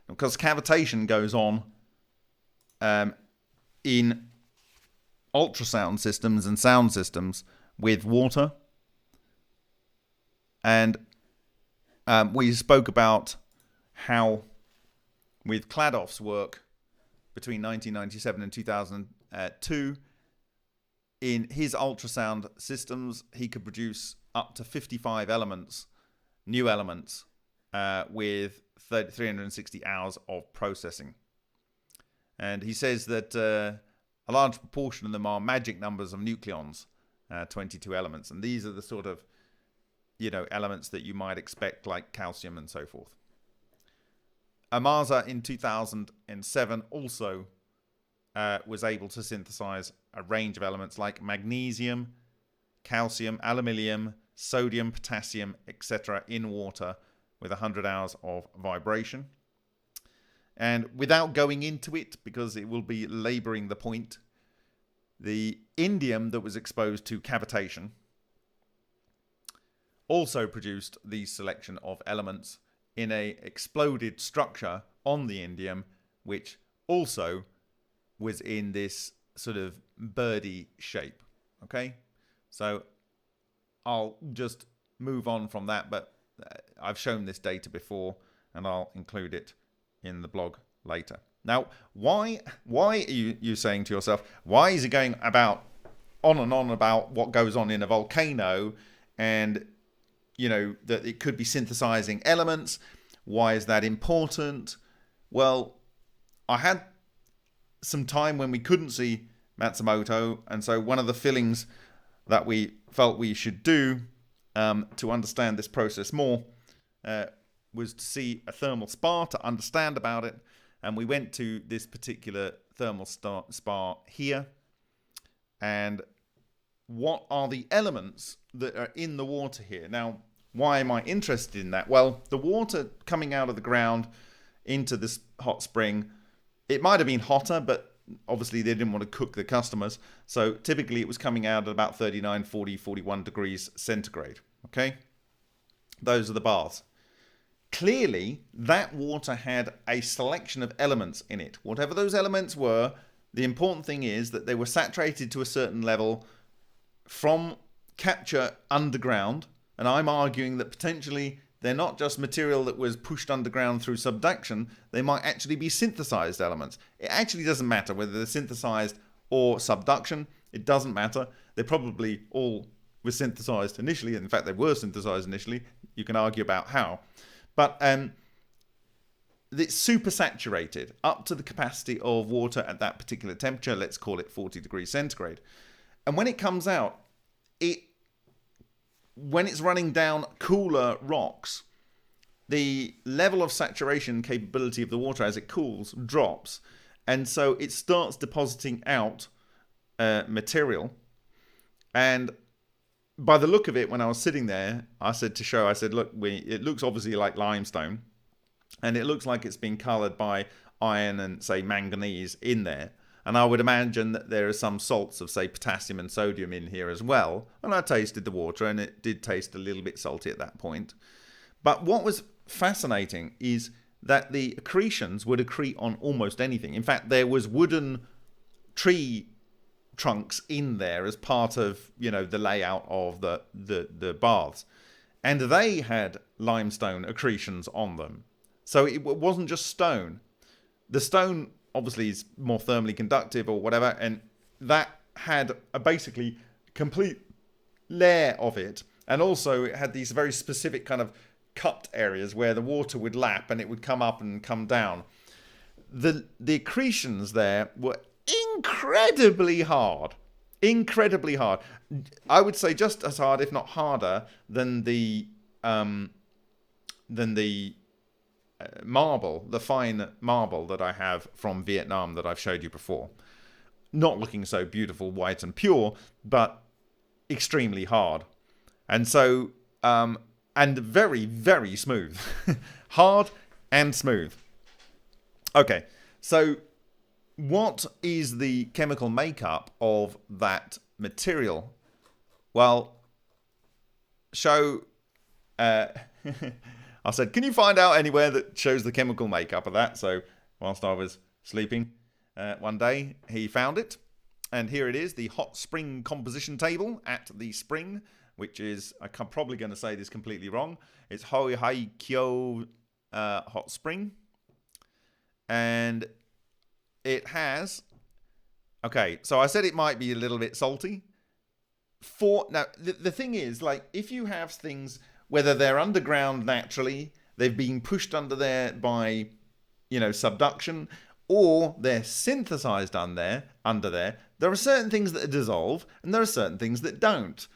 because cavitation goes on in ultrasound systems and sound systems with water. And we spoke about how with Kladoff's work between 1997 and 2002, in his ultrasound systems, he could produce up to 55 elements, new elements, with 360 hours of processing. And he says that a large proportion of them are magic numbers of nucleons, 22 elements. And these are the sort of, elements that you might expect, like calcium and so forth. Amasa in 2007 also was able to synthesize a range of elements like magnesium, calcium, aluminium, sodium, potassium, etc. in water with 100 hours of vibration. And without going into it, because it will be laboring the point, the indium that was exposed to cavitation also produced the selection of elements in a exploded structure on the indium, which also was in this sort of birdie shape. Okay, so I'll just move on from that, but I've shown this data before and I'll include it in the blog later. Now, why are you saying to yourself, why is it going about on and on about what goes on in a volcano, and that it could be synthesizing elements? Why is that important? Well, I had some time when we couldn't see Matsumoto, and so one of the fillings that we felt we should do to understand this process more was to see a thermal spa, to understand about it. And we went to this particular thermal spa here. And what are the elements that are in the water here? Now, why am I interested in that? Well, the water coming out of the ground into this hot spring, it might have been hotter, but obviously they didn't want to cook the customers. So typically it was coming out at about 39, 40, 41 degrees centigrade. Okay, those are the baths. Clearly, that water had a selection of elements in it. Whatever those elements were, the important thing is that they were saturated to a certain level from capture underground. And I'm arguing that potentially they're not just material that was pushed underground through subduction. They might actually be synthesized elements. It actually doesn't matter whether they're synthesized or subduction. It doesn't matter. They probably all were synthesized initially. In fact, they were synthesized initially. You can argue about how. But it's super saturated up to the capacity of water at that particular temperature. Let's call it 40 degrees centigrade. And when it comes out, when it's running down cooler rocks, the level of saturation capability of the water as it cools drops. And so it starts depositing out material. And by the look of it, when I was sitting there, I said to Sho, I said, look, it looks obviously like limestone. And it looks like it's been coloured by iron and, say, manganese in there. And I would imagine that there are some salts of, say, potassium and sodium in here as well. And I tasted the water, and it did taste a little bit salty at that point. But what was fascinating is that the accretions would accrete on almost anything. In fact, there was wooden tree trunks in there as part of, the layout of the baths. And they had limestone accretions on them. So it wasn't just stone. The stone obviously is more thermally conductive or whatever, and that had a basically complete layer of it, and also it had these very specific kind of cupped areas where the water would lap and it would come up and come down. The accretions there were incredibly hard. Incredibly hard. I would say just as hard, if not harder, than the marble, the fine marble that I have from Vietnam that I've showed you before. Not looking so beautiful, white and pure, but extremely hard. And so, and very, very smooth. Hard and smooth. Okay, so what is the chemical makeup of that material? Well, I said, can you find out anywhere that shows the chemical makeup of that? So whilst I was sleeping one day, he found it. And here it is, the hot spring composition table at the spring, which is, I'm probably going to say this completely wrong. It's Hoi Hai Kyo hot spring. And it has, okay, so I said it might be a little bit salty. Now, the thing is, like, if you have things, whether they're underground naturally, they've been pushed under there by, subduction, or they're synthesized under there, there are certain things that dissolve, and there are certain things that don't.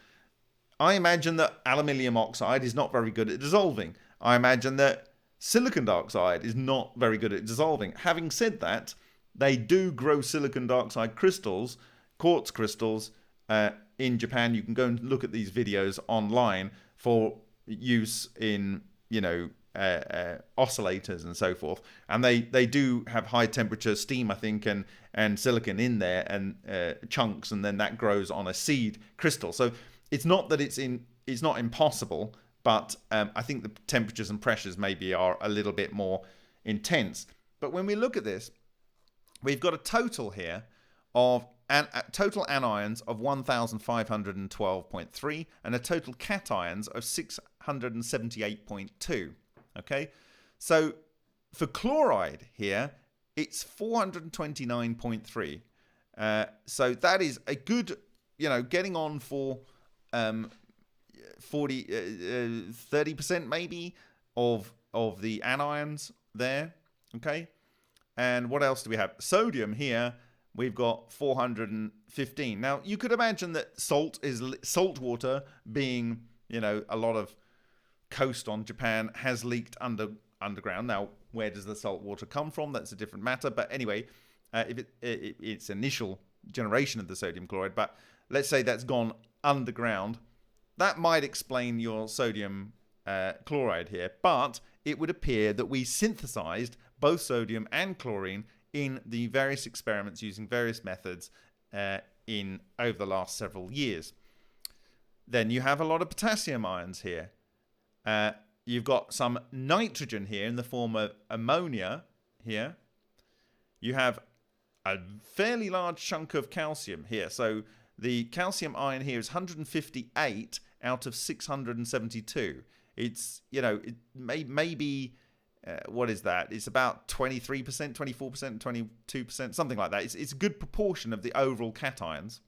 I imagine that aluminium oxide is not very good at dissolving. I imagine that silicon dioxide is not very good at dissolving. Having said that, they do grow silicon dioxide crystals, quartz crystals, in Japan. You can go and look at these videos online for use in, oscillators and so forth. And they do have high temperature steam, I think, and silicon in there, and chunks, and then that grows on a seed crystal. So it's not that it's not impossible, but I think the temperatures and pressures maybe are a little bit more intense. But when we look at this, we've got a total here of total anions of 1,512.3 and a total cations of 678.2. Okay, so for chloride here, it's 429.3. So that is a good, getting on for 30% maybe of the anions there. Okay, and what else do we have? Sodium here, we've got 415. Now you could imagine that salt water being, a lot of coast on Japan has leaked underground. Now, where does the salt water come from? That's a different matter. But anyway, if it's initial generation of the sodium chloride, but let's say that's gone underground, that might explain your sodium chloride here. But it would appear that we synthesized both sodium and chlorine in the various experiments using various methods over the last several years. Then you have a lot of potassium ions here. You've got some nitrogen here in the form of ammonia here. You have a fairly large chunk of calcium here. So the calcium ion here is 158 out of 672. It's, it may be, what is that? It's about 23%, 24%, 22%, something like that. It's a good proportion of the overall cations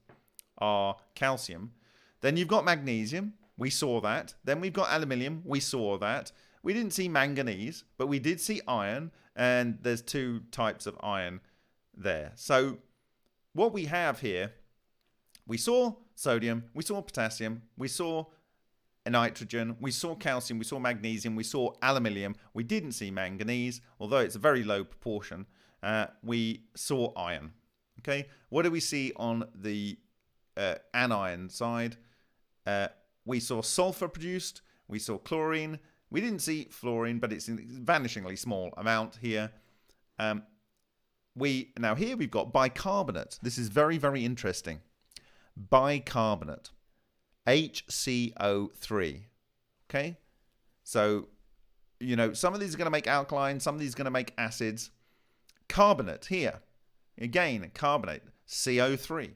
are calcium. Then you've got magnesium. We saw that. Then we've got aluminium. We saw that. We didn't see manganese, but we did see iron, and there's two types of iron there. So what we have here, we saw sodium, we saw potassium, we saw nitrogen, we saw calcium, we saw magnesium, we saw aluminium. We didn't see manganese, although it's a very low proportion. We saw iron. Okay, what do we see on the anion side? We saw sulfur produced, we saw chlorine, we didn't see fluorine, but it's in a vanishingly small amount here. Now here we've got bicarbonate. This is very, very interesting. Bicarbonate, HCO3. Okay, so some of these are going to make alkaline, some of these are going to make acids. Carbonate here, again, carbonate, CO3.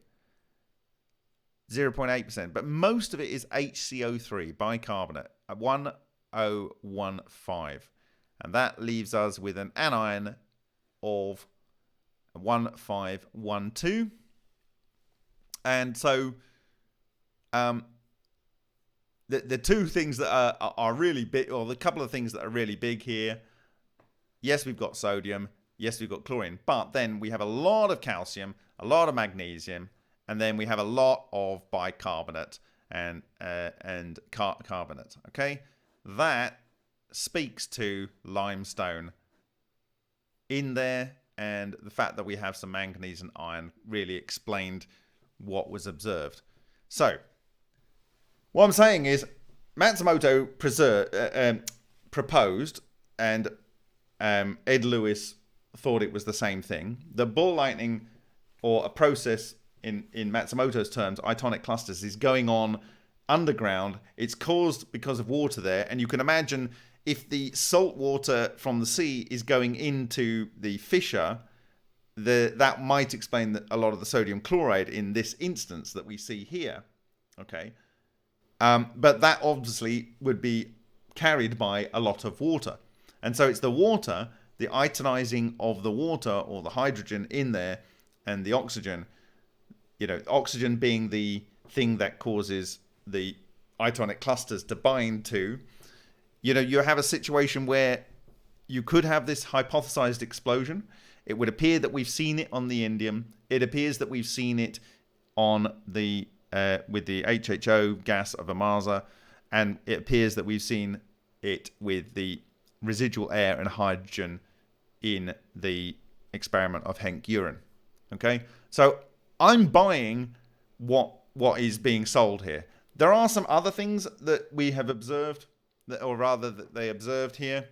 0.8%, but most of it is HCO3, bicarbonate, at 1015. And that leaves us with an anion of 1512. And so the two things that are really big, or the couple of things that are really big here, yes, we've got sodium, yes, we've got chlorine, but then we have a lot of calcium, a lot of magnesium, and then we have a lot of bicarbonate and carbonate. Okay, that speaks to limestone in there, and the fact that we have some manganese and iron really explained what was observed. So what I'm saying is Matsumoto proposed, and Ed Lewis thought it was the same thing. The ball lightning, or a process in Matsumoto's terms, itonic clusters, is going on underground. It's caused because of water there, and you can imagine if the salt water from the sea is going into the fissure, that might explain a lot of the sodium chloride in this instance that we see here. Okay, but that obviously would be carried by a lot of water, and so it's the water, the itonizing of the water, or the hydrogen in there, and the oxygen. You know, oxygen being the thing that causes the itonic clusters to bind to. You know, you have a situation where you could have this hypothesized explosion. It would appear that we've seen it on the indium. It appears that we've seen it on the with the HHO gas of Amasa, and it appears that we've seen it with the residual air and hydrogen in the experiment of Henk urine. Okay, so I'm buying what is being sold here. There are some other things that we have observed, or rather that they observed here.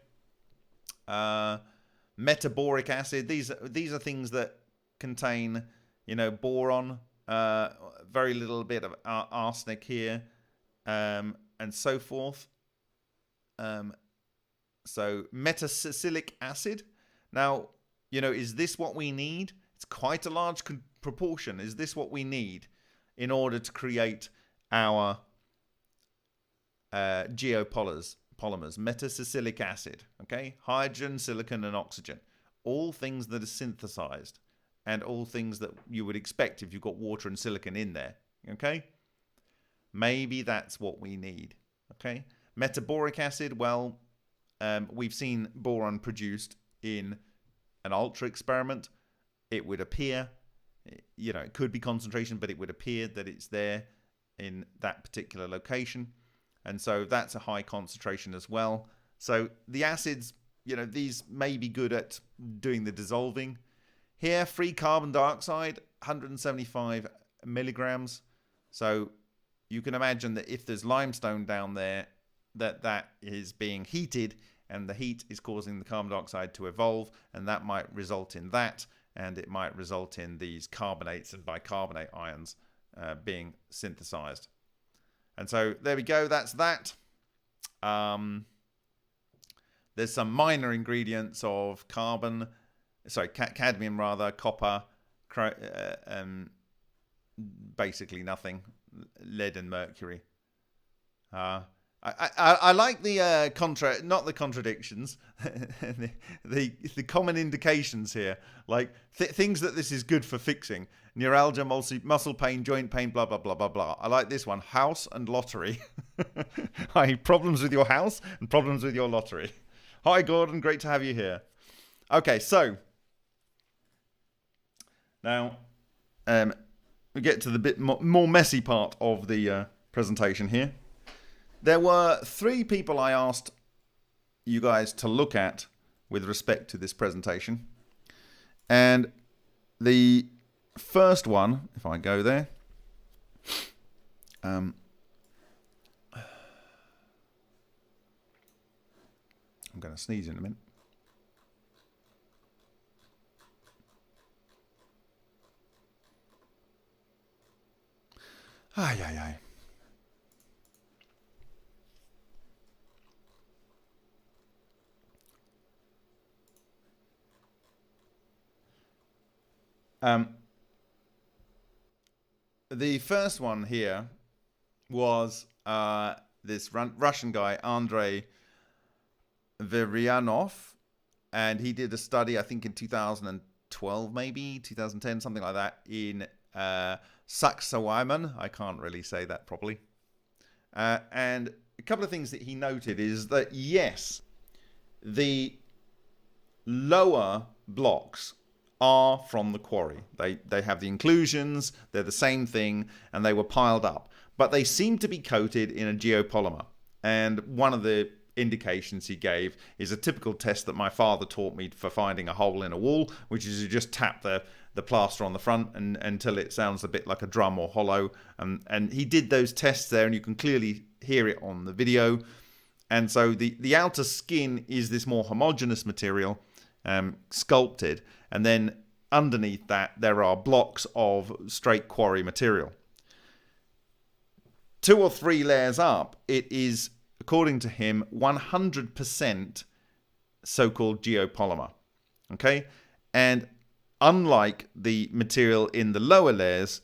Metaboric acid. These are things that contain, you know, boron, very little bit of arsenic here, and so forth. So metasaccilic acid. Now, you know, is this what we need? It's quite a large proportion. Is this what we need in order to create our geopolymers? Metasaccilic acid, okay? Hydrogen, silicon, and oxygen. All things that are synthesized, and all things that you would expect if you've got water and silicon in there, okay? Maybe that's what we need, okay? Metaboric acid, well, we've seen boron produced in an ultra experiment. It would appear, you know, it could be concentration, but it would appear that it's there in that particular location. And so that's a high concentration as well. So the acids, you know, these may be good at doing the dissolving. Here, free carbon dioxide, 175 milligrams. So you can imagine that if there's limestone down there, that is being heated, and the heat is causing the carbon dioxide to evolve, and that might result in that, and it might result in these carbonates and bicarbonate ions being synthesized. And so there we go, that's that. There's some minor ingredients of cadmium rather, copper, basically nothing, lead and mercury. I like the not the contradictions, the common indications here, like things that this is good for fixing: neuralgia, muscle pain, joint pain, blah blah blah blah blah. I like this one: house and lottery. Hi, problems with your house and problems with your lottery. Hi Gordon, great to have you here. Okay, so now we get to the bit more messy part of the presentation here. There were 3 people I asked you guys to look at with respect to this presentation. And the first one, if I go there, I'm going to sneeze in a minute. Ay, ay, ay. The first one here was this Russian guy, Andrei Viryanov, and he did a study, I think in 2012, maybe 2010, something like that, in Sacsayhuaman. I can't really say that properly. And a couple of things that he noted is that, yes, the lower blocks are from the quarry. They have the inclusions, they're the same thing, and they were piled up. But they seem to be coated in a geopolymer. And one of the indications he gave is a typical test that my father taught me for finding a hole in a wall, which is you just tap the plaster on the front until it sounds a bit like a drum or hollow. And he did those tests there, and you can clearly hear it on the video. And so the outer skin is this more homogeneous material, sculpted, and then underneath that there are blocks of straight quarry material. 2 or 3 layers up, it is, according to him, 100% so-called geopolymer. Okay? And unlike the material in the lower layers,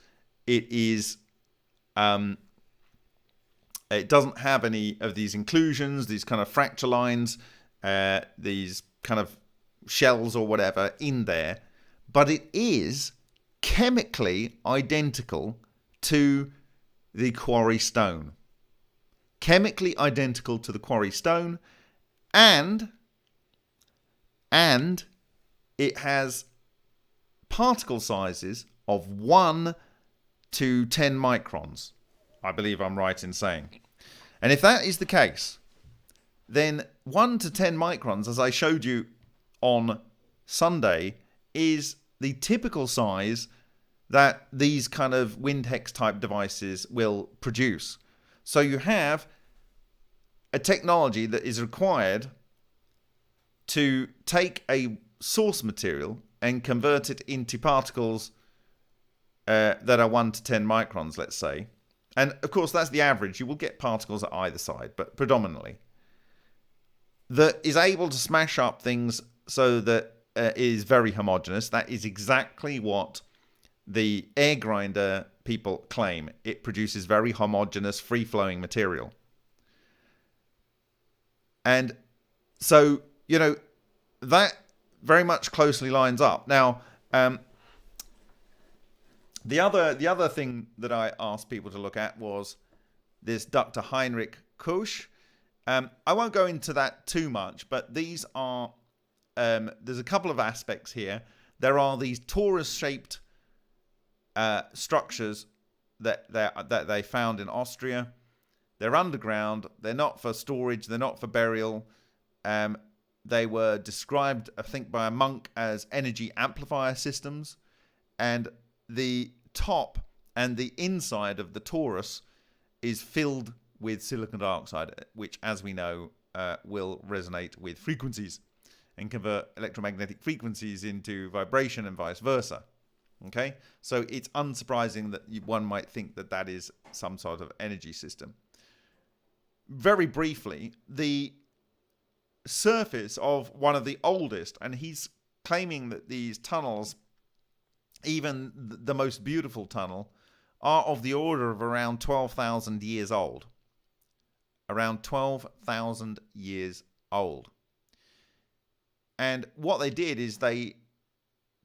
it is it doesn't have any of these inclusions, these kind of fracture lines, these kind of shells or whatever in there, but it is chemically identical to the quarry stone. Chemically identical to the quarry stone, and it has particle sizes of 1 to 10 microns. I believe I'm right in saying. And if that is the case, then 1 to 10 microns, as I showed you on Sunday, is the typical size that these kind of Windhex type devices will produce. So you have a technology that is required to take a source material and convert it into particles that are 1 to 10 microns, let's say. And of course, that's the average. You will get particles at either side, but predominantly. That is able to smash up things so that it is very homogeneous. That is exactly what the air grinder people claim. It produces very homogeneous, free-flowing material. And so, you know, that very much closely lines up. Now, the other thing that I asked people to look at was this Dr. Heinrich Kusch. I won't go into that too much, but these are there's a couple of aspects here. There are these torus-shaped structures that they found in Austria. They're underground. They're not for storage. They're not for burial. They were described, I think, by a monk as energy amplifier systems. And the top and the inside of the torus is filled with silicon dioxide, which, as we know, will resonate with frequencies and convert electromagnetic frequencies into vibration and vice versa. Okay, so it's unsurprising that one might think that that is some sort of energy system. Very briefly, the surface of one of the oldest, and he's claiming that these tunnels, even the most beautiful tunnel, are of the order of around 12,000 years old. Around 12,000 years old. And what they did is they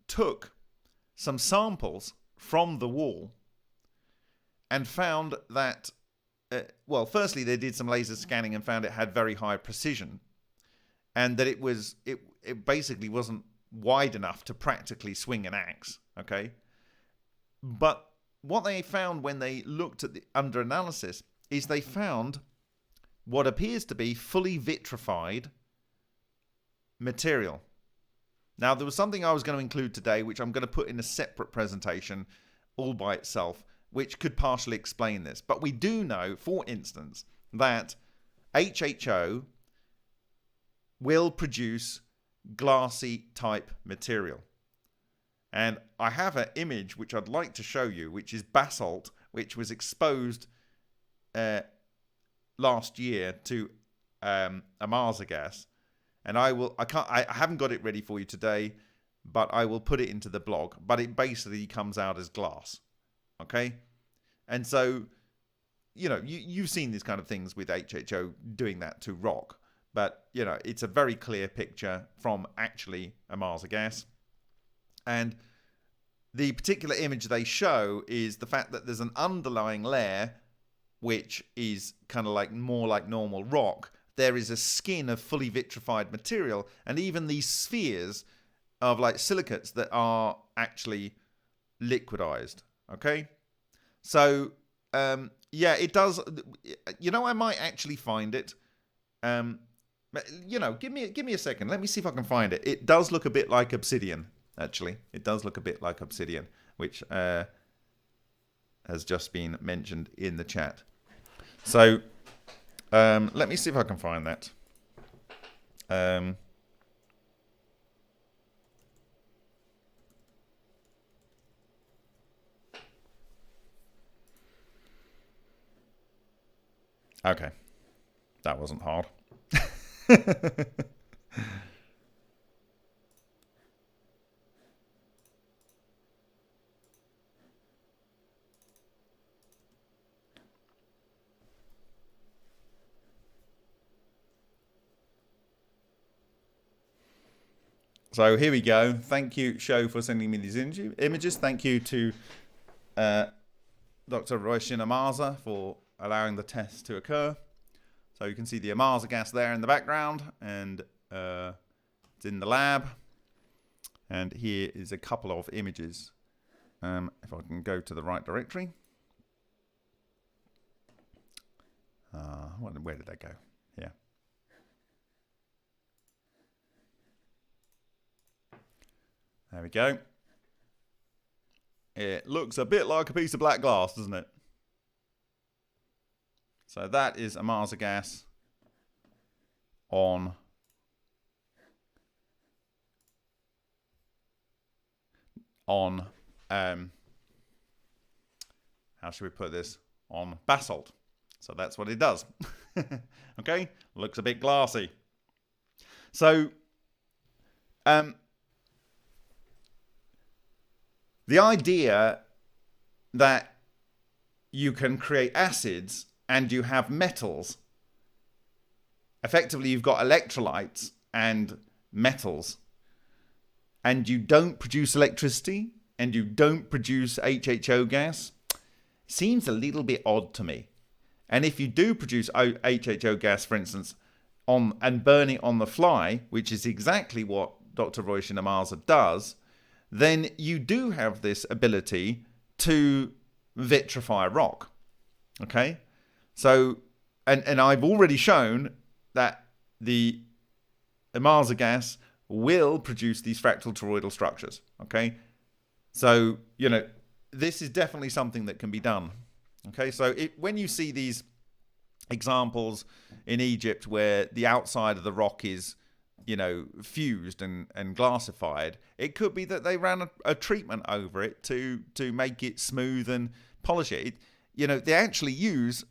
took some samples from the wall and found that, well, firstly, they did some laser scanning and found it had very high precision, and that it basically wasn't wide enough to practically swing an axe, okay? But what they found when they looked at the under analysis is they found what appears to be fully vitrified material. Now, there was something I was going to include today, which I'm going to put in a separate presentation all by itself, which could partially explain this. But we do know, for instance, that HHO will produce glassy type material. And I have an image which I'd like to show you, which is basalt, which was exposed last year to Amasa gas. And I haven't got it ready for you today, but I will put it into the blog. But it basically comes out as glass. Okay? And so, you know, you've seen these kind of things with HHO doing that to rock. But, you know, it's a very clear picture from actually Amasa gas. And the particular image they show is the fact that there's an underlying layer which is kind of like more like normal rock. There is a skin of fully vitrified material, and even these spheres of like silicates that are actually liquidized. Okay, so yeah, it does. You know, I might actually find it. You know, give me a second. Let me see if I can find it. It does look a bit like obsidian. Actually, it does look a bit like obsidian, which has just been mentioned in the chat. So let me see if I can find that. Okay, that wasn't hard. So here we go. Thank you, Show, for sending me these images. Thank you to Dr. Royshin Amaza for allowing the test to occur. So you can see the Amaza gas there in the background, and it's in the lab. And here is a couple of images. If I can go to the right directory. Where did that go? Yeah. There we go. It looks a bit like a piece of black glass, doesn't it? So that is Amaza gas on how should we put this? On basalt. So that's what it does. Okay, looks a bit glassy. So the idea that you can create acids and you have metals, effectively you've got electrolytes and metals, and you don't produce electricity and you don't produce HHO gas, seems a little bit odd to me. And if you do produce HHO gas, for instance, and burn it on the fly, which is exactly what Dr. Royshin Amaza does, then you do have this ability to vitrify rock. Okay? So, and I've already shown that the Amaza gas will produce these fractal toroidal structures. Okay? So, you know, this is definitely something that can be done. Okay? So, when you see these examples in Egypt where the outside of the rock is, you know, fused and glassified, it could be that they ran a treatment over it to make it smooth and polish it. You know, they actually use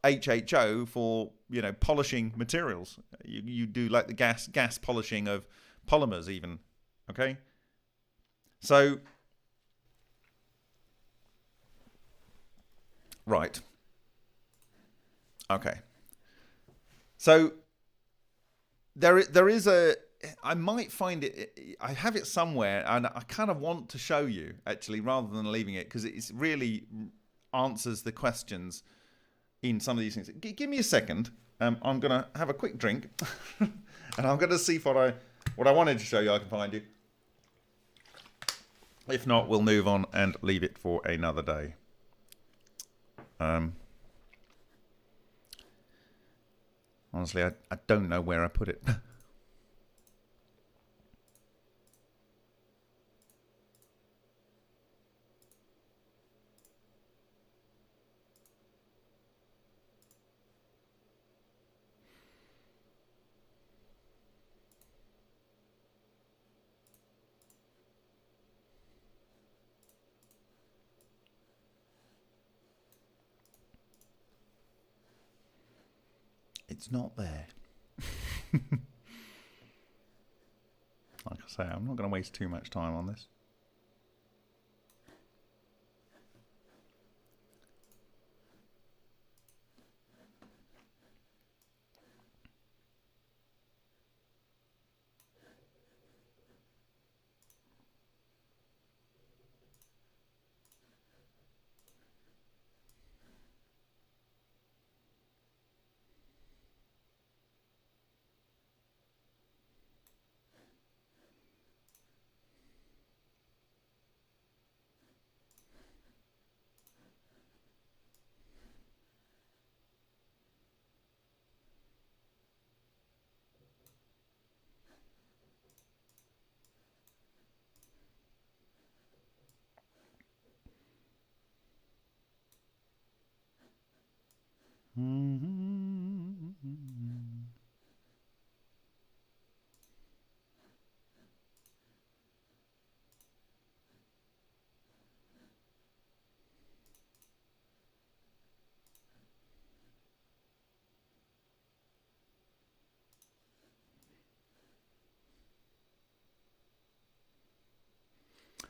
HHO for, you know, polishing materials. You do like the gas polishing of polymers even. Okay? So, right. Okay. So there is I might find it. I have it somewhere, and I kind of want to show you actually, rather than leaving it, because it really answers the questions in some of these things. Give me a second. I'm gonna have a quick drink, and I'm gonna see if what I wanted to show you I can find you. If not, we'll move on and leave it for another day. Honestly, I don't know where I put it. It's not there. Like I say, I'm not going to waste too much time on this.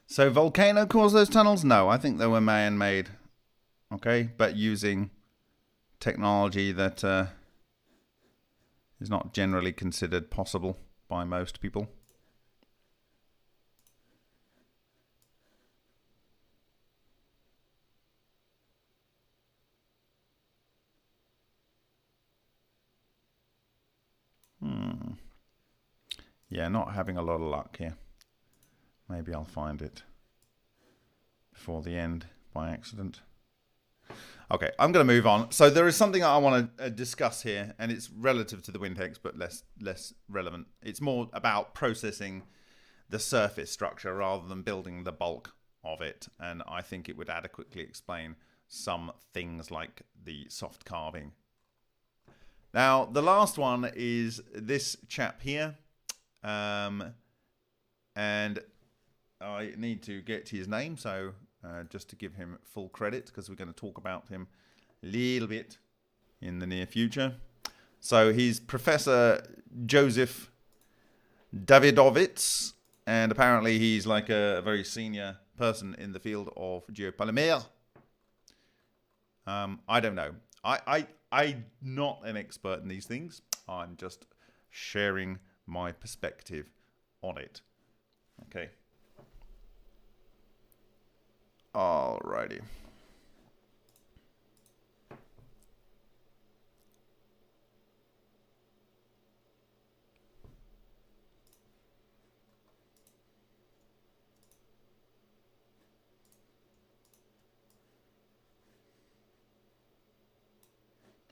So volcano caused those tunnels? No, I think they were man-made. Okay, but using technology that is not generally considered possible by most people. Yeah, not having a lot of luck here. Maybe I'll find it before the end by accident. Okay, I'm going to move on. So there is something I want to discuss here, and it's relative to the wind hex, but less relevant. It's more about processing the surface structure rather than building the bulk of it. And I think it would adequately explain some things like the soft carving. Now, the last one is this chap here. And I need to get his name, so just to give him full credit, because we're going to talk about him a little bit in the near future. So he's Professor Joseph Davidovits, and apparently he's like a very senior person in the field of geopolymer. I don't know. I'm not an expert in these things. I'm just sharing my perspective on it. Okay. Alrighty.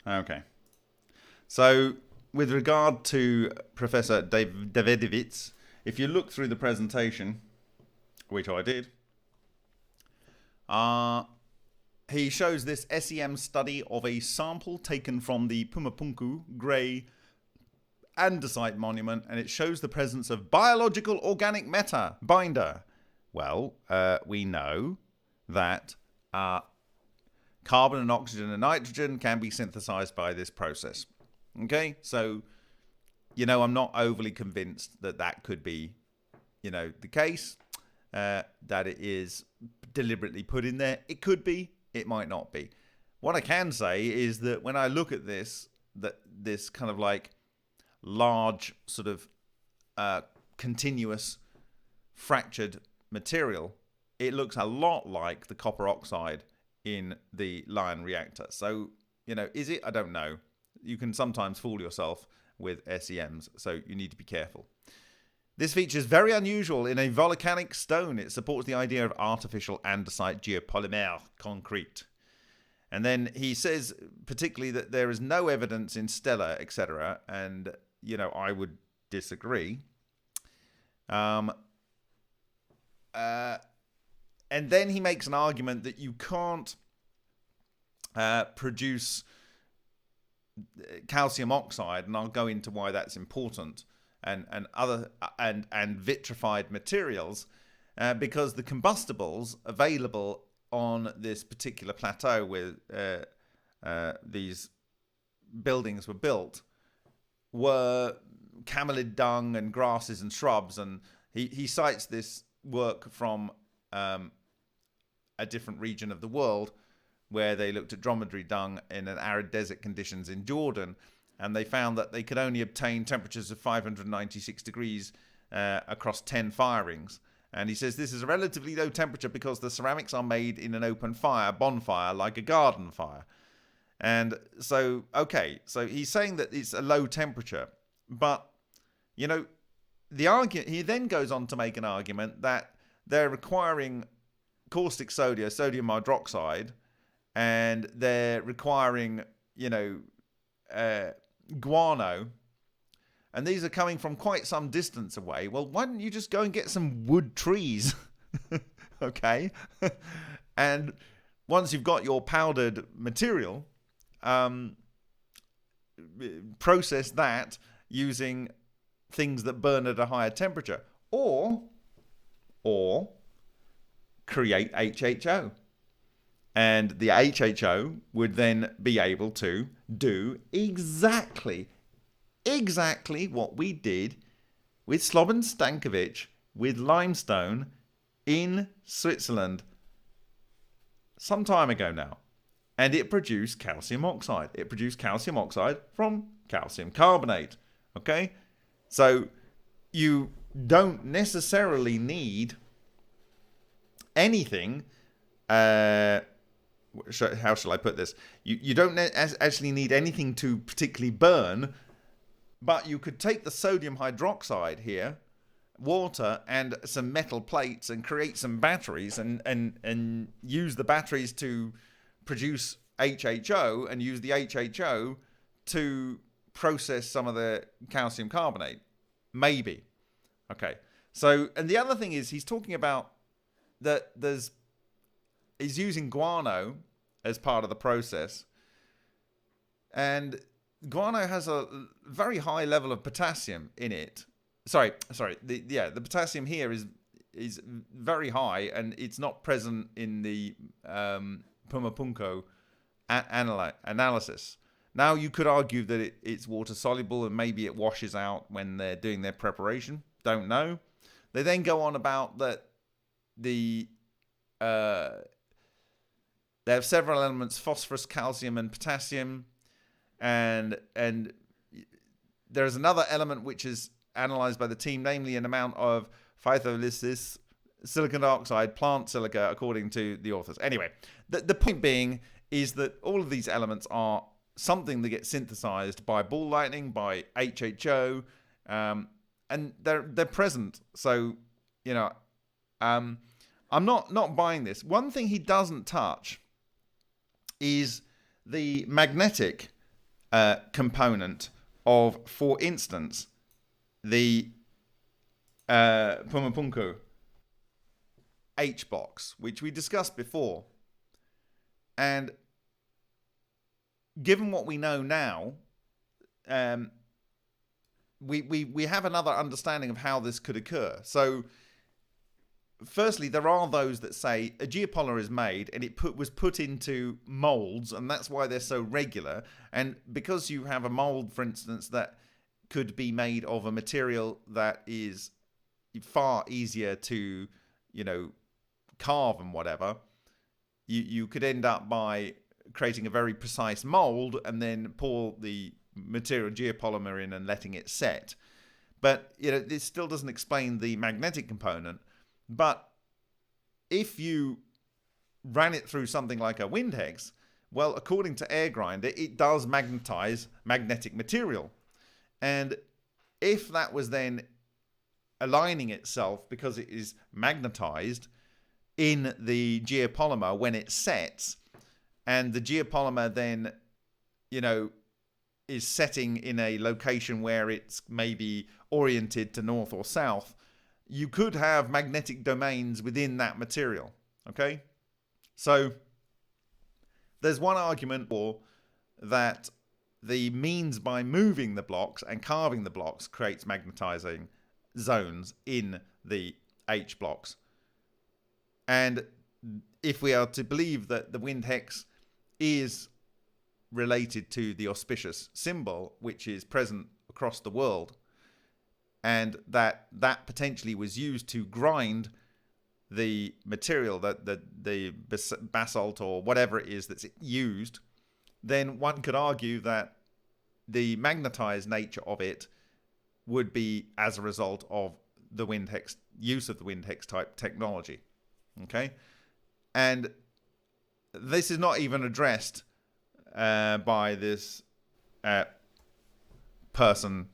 Okay. So, with regard to Professor Davidovits, if you look through the presentation, which I did, he shows this SEM study of a sample taken from the Pumapunku Grey andesite monument, and it shows the presence of biological organic matter binder. Well, we know that carbon and oxygen and nitrogen can be synthesized by this process. Okay, so, you know, I'm not overly convinced that that could be, you know, the case, that it is deliberately put in there. It could be, it might not be. What I can say is that when I look at this, that this kind of like large sort of continuous fractured material, it looks a lot like the copper oxide in the Lion reactor. So, you know, is it? I don't know. You can sometimes fool yourself with SEMs, so you need to be careful. This feature is very unusual in a volcanic stone. It supports the idea of artificial andesite geopolymer concrete. And then he says particularly that there is no evidence in stellar, etc. And, you know, I would disagree. And then he makes an argument that you can't produce calcium oxide, and I'll go into why that's important, and vitrified materials, because the combustibles available on this particular plateau where these buildings were built were camelid dung and grasses and shrubs, and he cites this work from a different region of the world where they looked at dromedary dung in an arid desert conditions in Jordan, and they found that they could only obtain temperatures of 596 degrees across 10 firings. And he says this is a relatively low temperature because the ceramics are made in an open fire, bonfire, like a garden fire. And so, okay, so he's saying that it's a low temperature, but, you know, the argument, he then goes on to make an argument that they're requiring caustic soda, sodium hydroxide, and they're requiring, you know, guano, and these are coming from quite some distance away. Well, why don't you just go and get some wood trees? Okay. And once you've got your powdered material, process that using things that burn at a higher temperature, or create HHO. And the HHO would then be able to do exactly what we did with Slobodan Stankovic with limestone in Switzerland some time ago now. And it produced calcium oxide. It produced calcium oxide from calcium carbonate. Okay? So you don't necessarily need anything. How shall I put this? You don't actually need anything to particularly burn, but you could take the sodium hydroxide here, water, and some metal plates and create some batteries and use the batteries to produce HHO and use the HHO to process some of the calcium carbonate. Maybe. Okay. So, and the other thing is he's talking about that he's using guano as part of the process. And guano has a very high level of potassium in it. Sorry. The potassium here is very high, and it's not present in the Pumapunku analysis. Now, you could argue that it's water soluble and maybe it washes out when they're doing their preparation. Don't know. They then go on about that they have several elements: phosphorus, calcium, and potassium, and there's another element which is analyzed by the team, namely an amount of phytholysis, silicon dioxide, plant silica, according to the authors. Anyway, the point being is that all of these elements are something that gets synthesized by ball lightning, by HHO, and they're present. So, I'm not buying this. One thing he doesn't touch is the magnetic component of, for instance, the Pumapunku H box, which we discussed before. And given what we know now, we have another understanding of how this could occur. So, firstly, there are those that say a geopolymer is made and it was put into molds, and that's why they're so regular. And because you have a mold, for instance, that could be made of a material that is far easier to, carve and whatever, you could end up by creating a very precise mold and then pour the material geopolymer in and letting it set. But this still doesn't explain the magnetic component. But if you ran it through something like a wind hex, well, according to Air Grinder, it does magnetize magnetic material. And if that was then aligning itself because it is magnetized in the geopolymer when it sets, and the geopolymer then, is setting in a location where it's maybe oriented to north or south, you could have magnetic domains within that material. Okay? So there's one argument for that the means by moving the blocks and carving the blocks creates magnetizing zones in the H blocks. And if we are to believe that the wind hex is related to the auspicious symbol, which is present across the world, and that potentially was used to grind the material, the basalt or whatever it is that's used, then one could argue that the magnetized nature of it would be as a result of the wind hex, use of the wind hex type technology. Okay? And this is not even addressed by this person,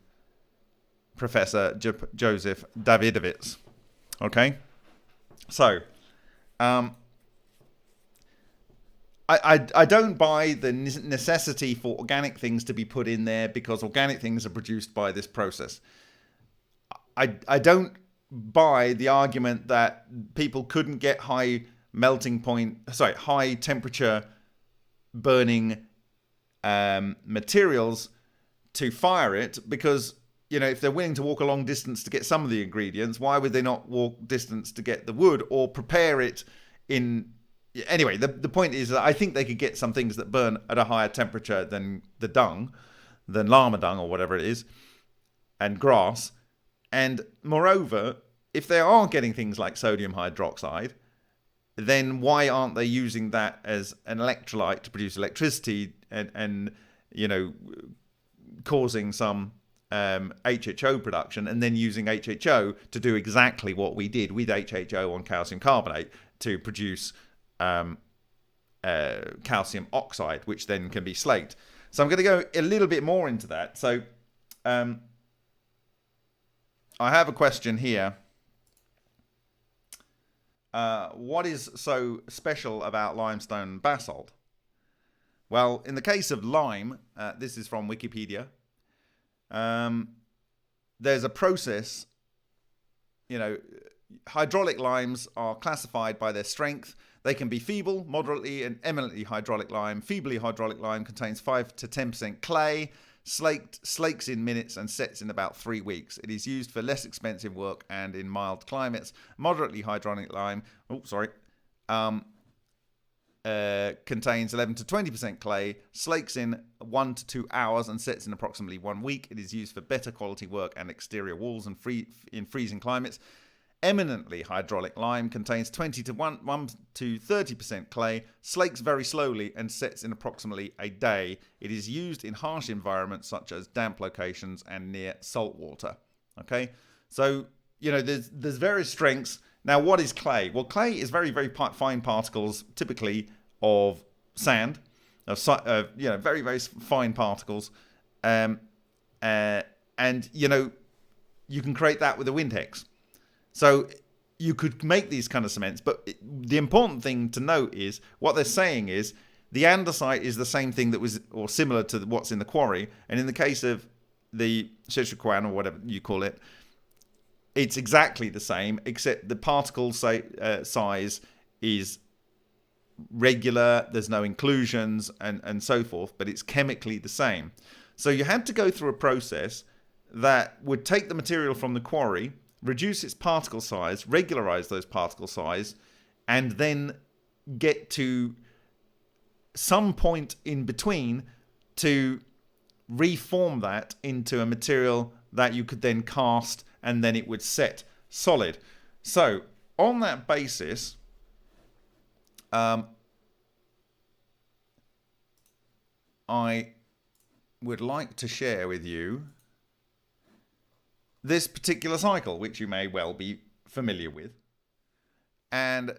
Professor Joseph Davidovitz. Okay? So, I don't buy the necessity for organic things to be put in there because organic things are produced by this process. I don't buy the argument that people couldn't get high temperature burning materials to fire it, because, you know, if they're willing to walk a long distance to get some of the ingredients, why would they not walk distance to get the wood or prepare it in... Anyway, the point is that I think they could get some things that burn at a higher temperature than the dung, than llama dung or whatever it is, and grass. And moreover, if they are getting things like sodium hydroxide, then why aren't they using that as an electrolyte to produce electricity and you know, causing some HHO production, and then using HHO to do exactly what we did with HHO on calcium carbonate to produce calcium oxide, which then can be slaked. So I'm going to go a little bit more into that. So I have a question here. What is so special about limestone and basalt? Well, in the case of lime, this is from Wikipedia. There's a process, you know, hydraulic limes are classified by their strength. They can be feeble, moderately, and eminently hydraulic lime. Feebly hydraulic lime contains 5 to 10% clay, slakes in minutes, and sets in about 3 weeks. It is used for less expensive work and in mild climates. Moderately hydraulic lime, contains 11 to 20% clay, slakes in 1 to 2 hours, and sets in approximately 1 week. It is used for better quality work and exterior walls and in freezing climates. Eminently hydraulic lime contains 20 to 1 to 30% clay, slakes very slowly, and sets in approximately a day. It is used in harsh environments such as damp locations and near salt water. Okay, so, you know, there's various strengths. Now, what is clay? Well, clay is very, very fine particles, typically of sand, you know, very, very fine particles, and you know, you can create that with a wind hex. So you could make these kind of cements, but the important thing to note is what they're saying is the andesite is the same thing that was, or similar to what's in the quarry. And in the case of the Sichuan, or whatever you call it, it's exactly the same, except the particle size is regular. There's no inclusions and so forth, but it's chemically the same. So you had to go through a process that would take the material from the quarry, reduce its particle size, regularize those particle size, and then get to some point in between to reform that into a material that you could then cast, and then it would set solid. So on that basis, I would like to share with you this particular cycle, which you may well be familiar with. And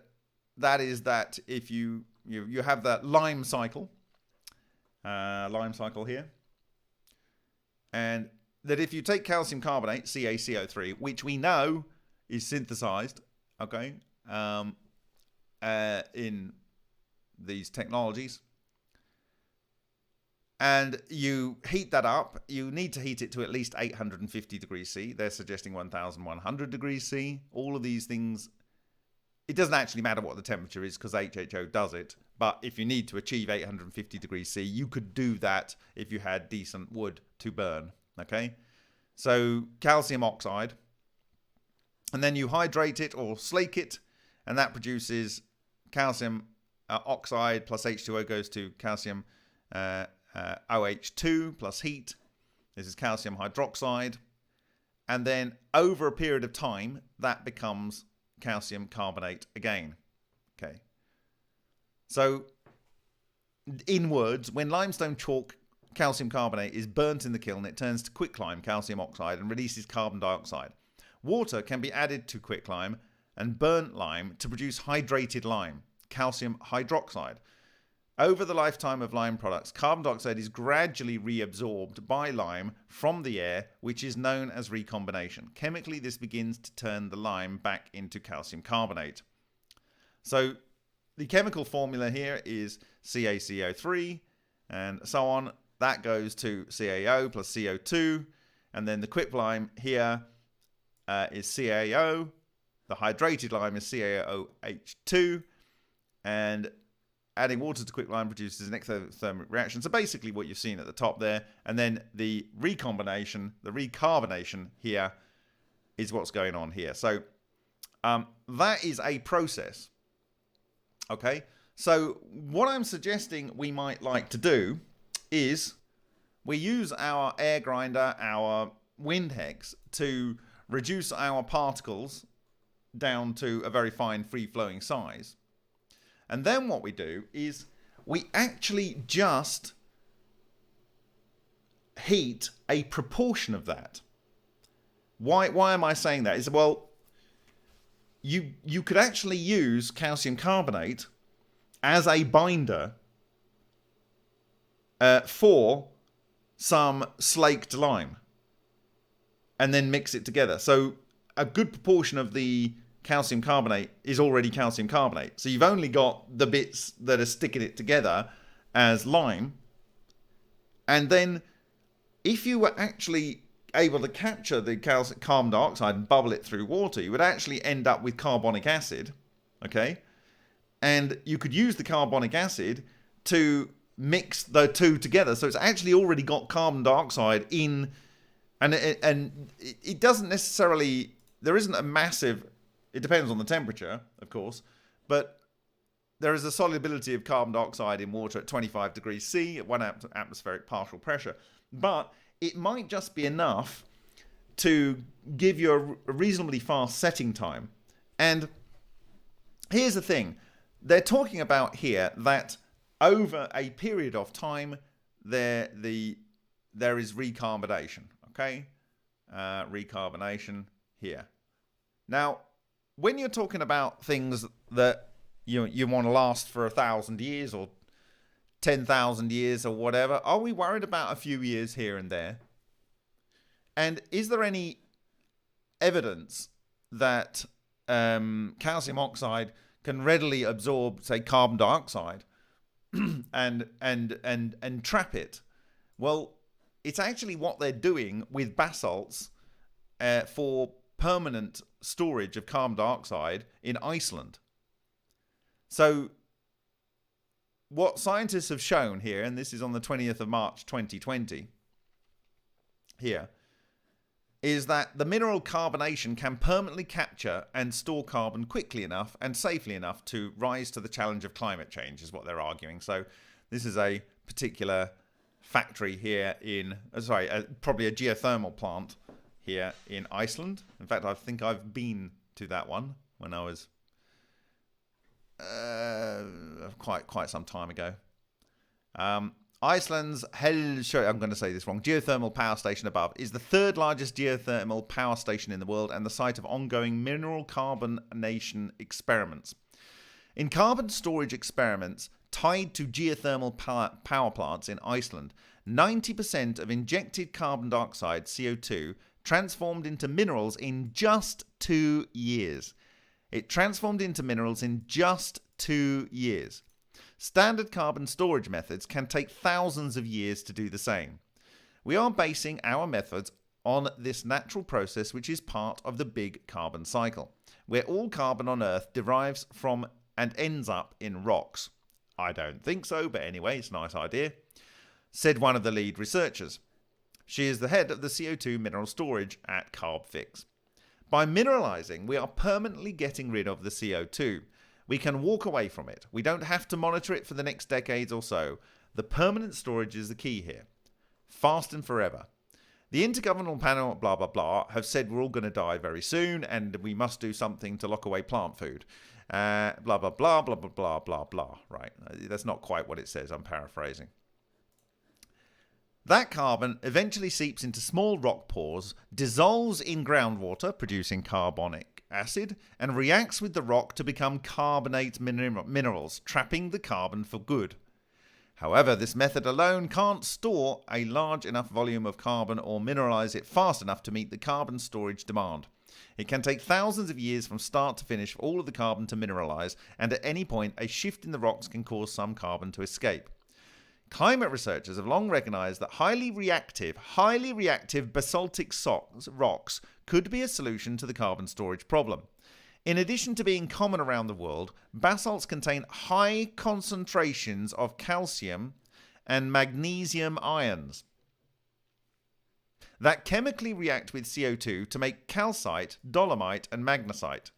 that is that if you have that lime cycle here, and that if you take calcium carbonate, CaCO3, which we know is synthesized, okay, in these technologies, and you heat that up, you need to heat it to at least 850 degrees C. They're suggesting 1100 degrees C. All of these things, it doesn't actually matter what the temperature is because HHO does it. But if you need to achieve 850 degrees C, you could do that if you had decent wood to burn. Okay? So calcium oxide. And then you hydrate it or slake it, and that produces calcium oxide plus H2O goes to calcium OH2 plus heat. This is calcium hydroxide. And then over a period of time, that becomes calcium carbonate again. Okay. So, in words, when limestone chalk calcium carbonate is burnt in the kiln, it turns to quicklime calcium oxide and releases carbon dioxide. Water can be added to quicklime and burnt lime to produce hydrated lime, calcium hydroxide. Over the lifetime of lime products, carbon dioxide is gradually reabsorbed by lime from the air, which is known as recombination. Chemically, this begins to turn the lime back into calcium carbonate. So the chemical formula here is CaCO3 and so on. That goes to CaO plus CO2. And then the quicklime here is CaO. The hydrated lime is CaOH2. And adding water to quicklime produces an exothermic reaction. So basically what you've seen at the top there, and then the recombination, the recarbonation here is what's going on here. So that is a process. Okay, so what I'm suggesting we might like to do is we use our air grinder, our wind hex, to reduce our particles down to a very fine free-flowing size. And then what we do is we actually just heat a proportion of that. Why am I saying that? Is, well, you could actually use calcium carbonate as a binder for some slaked lime and then mix it together. So a good proportion of the calcium carbonate is already calcium carbonate. So you've only got the bits that are sticking it together as lime. And then if you were actually able to capture the carbon dioxide and bubble it through water, you would actually end up with carbonic acid. Okay? And you could use the carbonic acid to mix the two together. So it's actually already got carbon dioxide in, and it doesn't necessarily, there isn't a massive, it depends on the temperature, of course, but there is a solubility of carbon dioxide in water at 25 degrees C at 1 atmospheric partial pressure. But it might just be enough to give you a reasonably fast setting time. And here's the thing. They're talking about here that over a period of time, there is recarbonation. Okay? Recarbonation here. Now, when you're talking about things that you want to last for 1,000 years or 10,000 years or whatever, are we worried about a few years here and there? And is there any evidence that calcium oxide can readily absorb, say, carbon dioxide and trap it? Well, it's actually what they're doing with basalts for permanent storage of carbon dioxide in Iceland. So what scientists have shown here, and this is on the 20th of March 2020 here, is that the mineral carbonation can permanently capture and store carbon quickly enough and safely enough to rise to the challenge of climate change, is what they're arguing. So this is a particular factory here in, probably a geothermal plant here in Iceland. In fact, I think I've been to that one when I was quite some time ago. Iceland's I'm going to say this wrong, geothermal power station above is the third largest geothermal power station in the world and the site of ongoing mineral carbonation experiments. In carbon storage experiments tied to geothermal power plants in Iceland, 90% of injected carbon dioxide, CO2, transformed into minerals in just 2 years. It transformed into minerals in just 2 years. Standard carbon storage methods can take thousands of years to do the same. We are basing our methods on this natural process, which is part of the big carbon cycle, where all carbon on Earth derives from and ends up in rocks. I don't think so, but anyway, it's a nice idea, said one of the lead researchers. She is the head of the CO2 mineral storage at CarbFix. By mineralizing, we are permanently getting rid of the CO2. We can walk away from it. We don't have to monitor it for the next decades or so. The permanent storage is the key here. Fast and forever. The Intergovernmental Panel, blah, blah, blah, have said we're all going to die very soon and we must do something to lock away plant food. Blah, blah, blah, blah, blah, blah, blah, blah. Right. That's not quite what it says. I'm paraphrasing. That carbon eventually seeps into small rock pores, dissolves in groundwater, producing carbonic acid, and reacts with the rock to become carbonate minerals, trapping the carbon for good. However, this method alone can't store a large enough volume of carbon or mineralize it fast enough to meet the carbon storage demand. It can take thousands of years from start to finish for all of the carbon to mineralize, and at any point, a shift in the rocks can cause some carbon to escape. Climate researchers have long recognized that highly reactive basaltic rocks could be a solution to the carbon storage problem. In addition to being common around the world, basalts contain high concentrations of calcium and magnesium ions that chemically react with CO2 to make calcite, dolomite, and magnesite.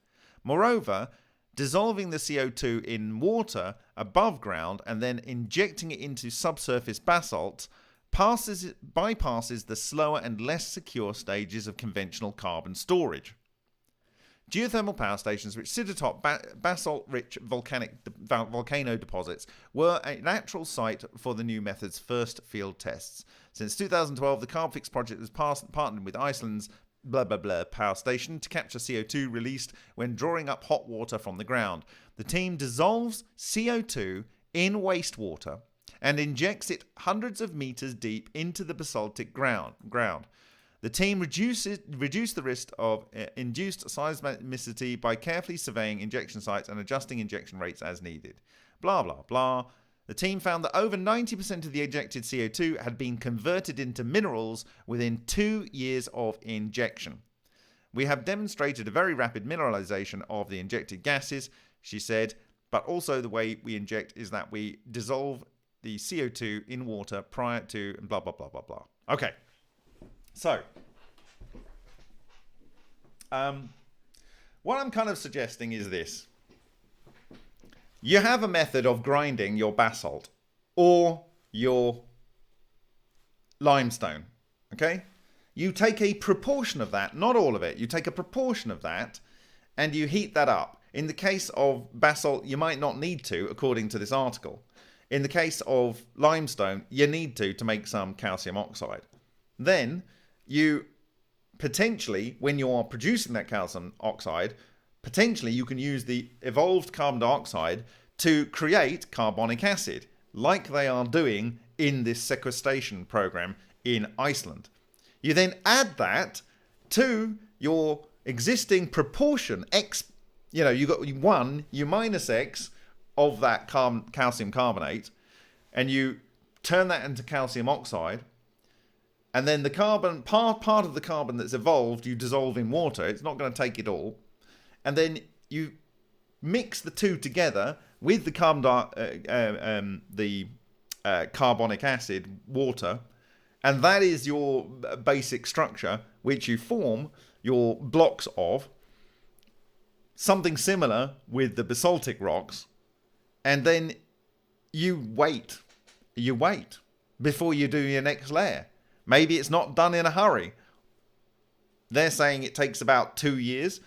Moreover, dissolving the CO2 in water above ground and then injecting it into subsurface basalt bypasses the slower and less secure stages of conventional carbon storage. Geothermal power stations which sit atop basalt-rich volcano deposits were a natural site for the new method's first field tests. Since 2012, the Carbfix project has partnered with Iceland's power station to capture CO2 released when drawing up hot water from the ground. The team dissolves CO2 in wastewater and injects it hundreds of meters deep into the basaltic ground. The team reduced the risk of induced seismicity by carefully surveying injection sites and adjusting injection rates as needed. Blah, blah, blah. The team found that over 90% of the ejected CO2 had been converted into minerals within 2 years of injection. We have demonstrated a very rapid mineralization of the injected gases, she said, but also the way we inject is that we dissolve the CO2 in water prior to blah, blah, blah, blah, blah. Okay. So, what I'm kind of suggesting is this. You have a method of grinding your basalt or your limestone, okay? You take a proportion of that, not all of it. You take a proportion of that and you heat that up. In the case of basalt, you might not need to, according to this article. In the case of limestone, you need to make some calcium oxide. Then you potentially, when you are producing that calcium oxide, potentially you can use the evolved carbon dioxide to create carbonic acid, like they are doing in this sequestration program in Iceland. You then add that to your existing proportion, X, you got 1, you minus X of that calcium carbonate, and you turn that into calcium oxide, and then the carbon, part of the carbon that's evolved, you dissolve in water. It's not going to take it all. And then you mix the two together with the carbonic acid, water, and that is your basic structure, which you form your blocks of. Something similar with the basaltic rocks. And then you wait before you do your next layer. Maybe it's not done in a hurry. They're saying it takes about 2 years.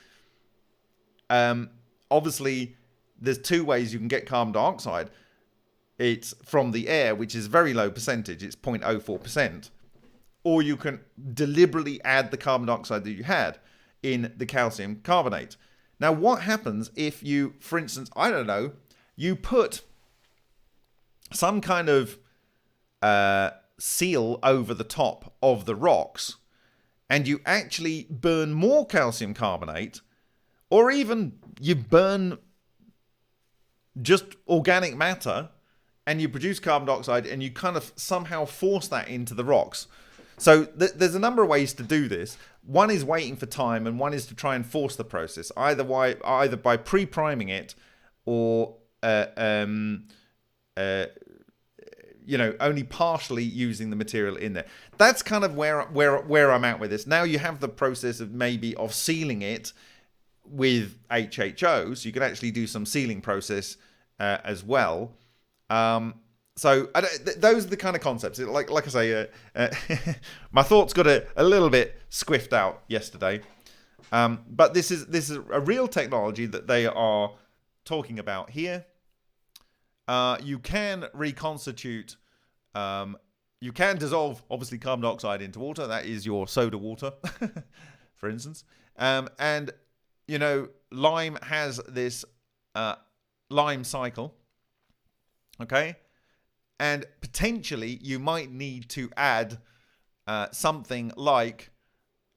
Obviously, there's 2 ways you can get carbon dioxide. It's from the air, which is very low percentage. It's 0.04%. Or you can deliberately add the carbon dioxide that you had in the calcium carbonate. Now, what happens if you, for instance, I don't know, you put some kind of seal over the top of the rocks and you actually burn more calcium carbonate, or even you burn just organic matter and you produce carbon dioxide and you kind of somehow force that into the rocks. So there's a number of ways to do this. One is waiting for time, and one is to try and force the process, either by pre-priming it or only partially using the material in there. That's kind of where I'm at with this. Now you have the process of maybe of sealing it with HHO, so you can actually do some sealing process as well. So those are the kind of concepts. Like I say, my thoughts got a little bit squiffed out yesterday. But this is a real technology that they are talking about here. You can reconstitute, you can dissolve, obviously, carbon dioxide into water. That is your soda water, for instance. And, lime has this lime cycle, okay? And potentially you might need to add something like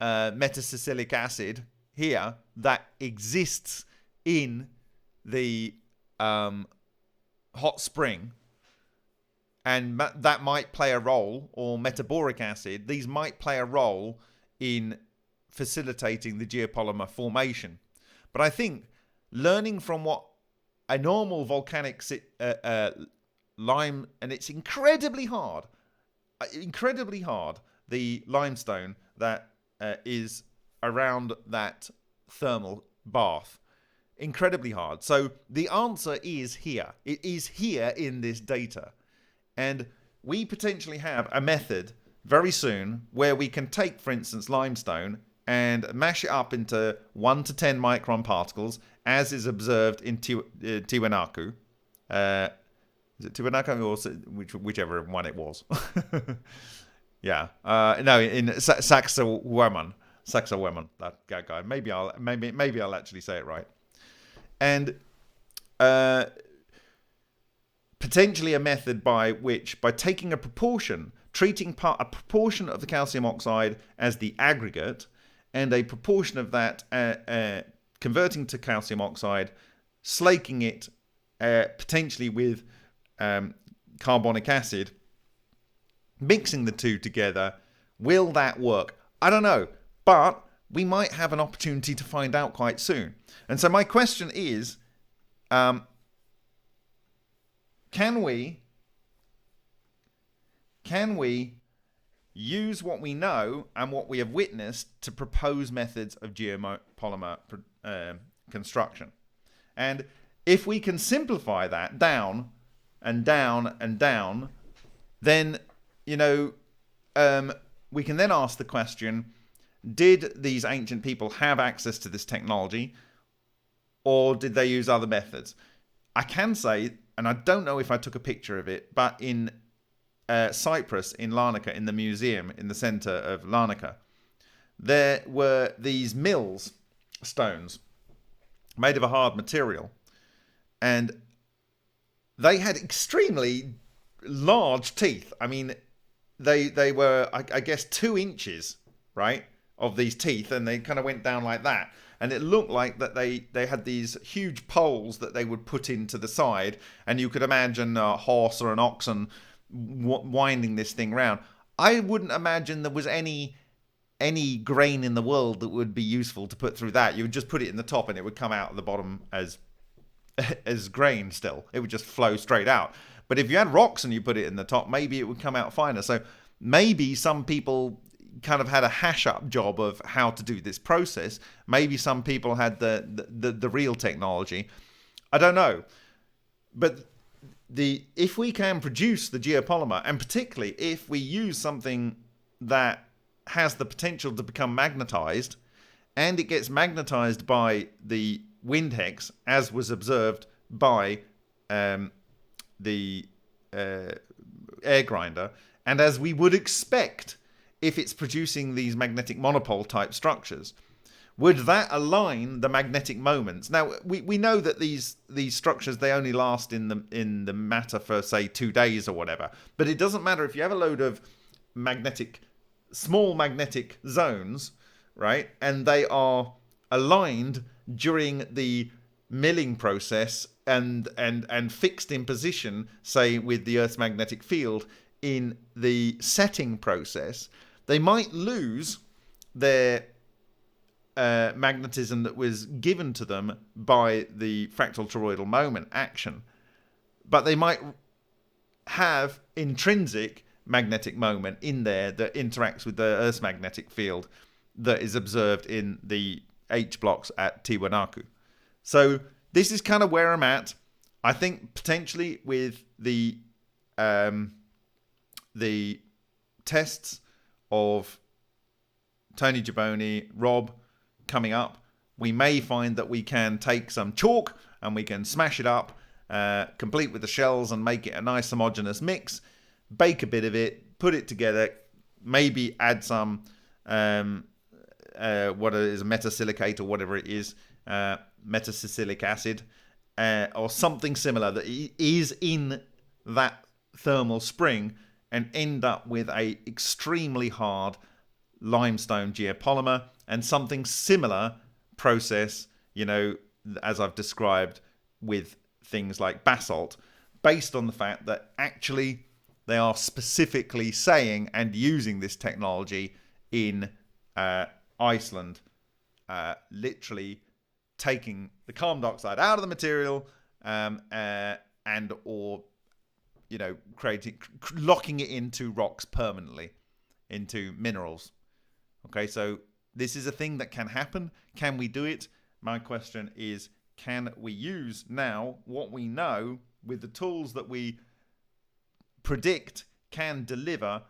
metasaccilic acid here that exists in the hot spring, and that might play a role, or metaboric acid. These might play a role in facilitating the geopolymer formation. But I think learning from what a normal volcanic lime, and it's incredibly hard, the limestone that is around that thermal bath. Incredibly hard. So the answer is here. It is here in this data. And we potentially have a method very soon where we can take, for instance, limestone and mash it up into 1 to 10 micron particles, as is observed in Tiwanaku. Is it Tiwanaku or whichever one it was? Yeah. No, in Saxa-Weman, that guy. Maybe I'll actually say it right. And potentially a method by which, by taking a proportion, treating a proportion of the calcium oxide as the aggregate, and a proportion of that converting to calcium oxide, slaking it potentially with carbonic acid, mixing the two together. Will that work? I don't know, but we might have an opportunity to find out quite soon. And so my question is, can we use what we know and what we have witnessed to propose methods of geopolymer construction? And if we can simplify that down and down and down, then, you know, we can then ask the question, did these ancient people have access to this technology, or did they use other methods? I can say, and I don't know if I took a picture of it, but in Cyprus, in Larnaca, in the museum in the center of Larnaca, there were these mills stones made of a hard material, and they had extremely large teeth. I mean, they were, I guess, 2 inches, right, of these teeth, and they kind of went down like that. And it looked like that they had these huge poles that they would put into the side, and you could imagine a horse or an oxen winding this thing round. I wouldn't imagine there was any grain in the world that would be useful to put through that. You would just put it in the top, and it would come out at the bottom as grain still. It would just flow straight out. But if you had rocks and you put it in the top, maybe it would come out finer. So maybe some people kind of had a hash up job of how to do this process. Maybe some people had the real technology. I don't know. But if we can produce the geopolymer, and particularly if we use something that has the potential to become magnetized, and it gets magnetized by the wind hex, as was observed by the air grinder, and as we would expect if it's producing these magnetic monopole type structures, would that align the magnetic moments? Now, we know that these structures, they only last in the matter for, say, 2 days or whatever. But it doesn't matter if you have a load of small magnetic zones, right? And they are aligned during the milling process and fixed in position, say, with the Earth's magnetic field in the setting process. They might lose their magnetism that was given to them by the fractal toroidal moment action, but they might have intrinsic magnetic moment in there that interacts with the Earth's magnetic field that is observed in the H blocks at Tiwanaku. So this is kind of where I'm at. I think potentially with the tests of Tony Giboni, Rob coming up, we may find that we can take some chalk and we can smash it up, complete with the shells, and make it a nice homogeneous mix, bake a bit of it, put it together, maybe add some what is a metasilicate or whatever it is, metasalicylate acid, or something similar that is in that thermal spring, and end up with a extremely hard limestone geopolymer, and something similar process, you know, as I've described with things like basalt, based on the fact that actually they are specifically saying and using this technology in Iceland, literally taking the carbon dioxide out of the material and or locking it into rocks permanently, into minerals. Okay, so this is a thing that can happen. Can we do it? My question is, can we use now what we know with the tools that we predict can deliver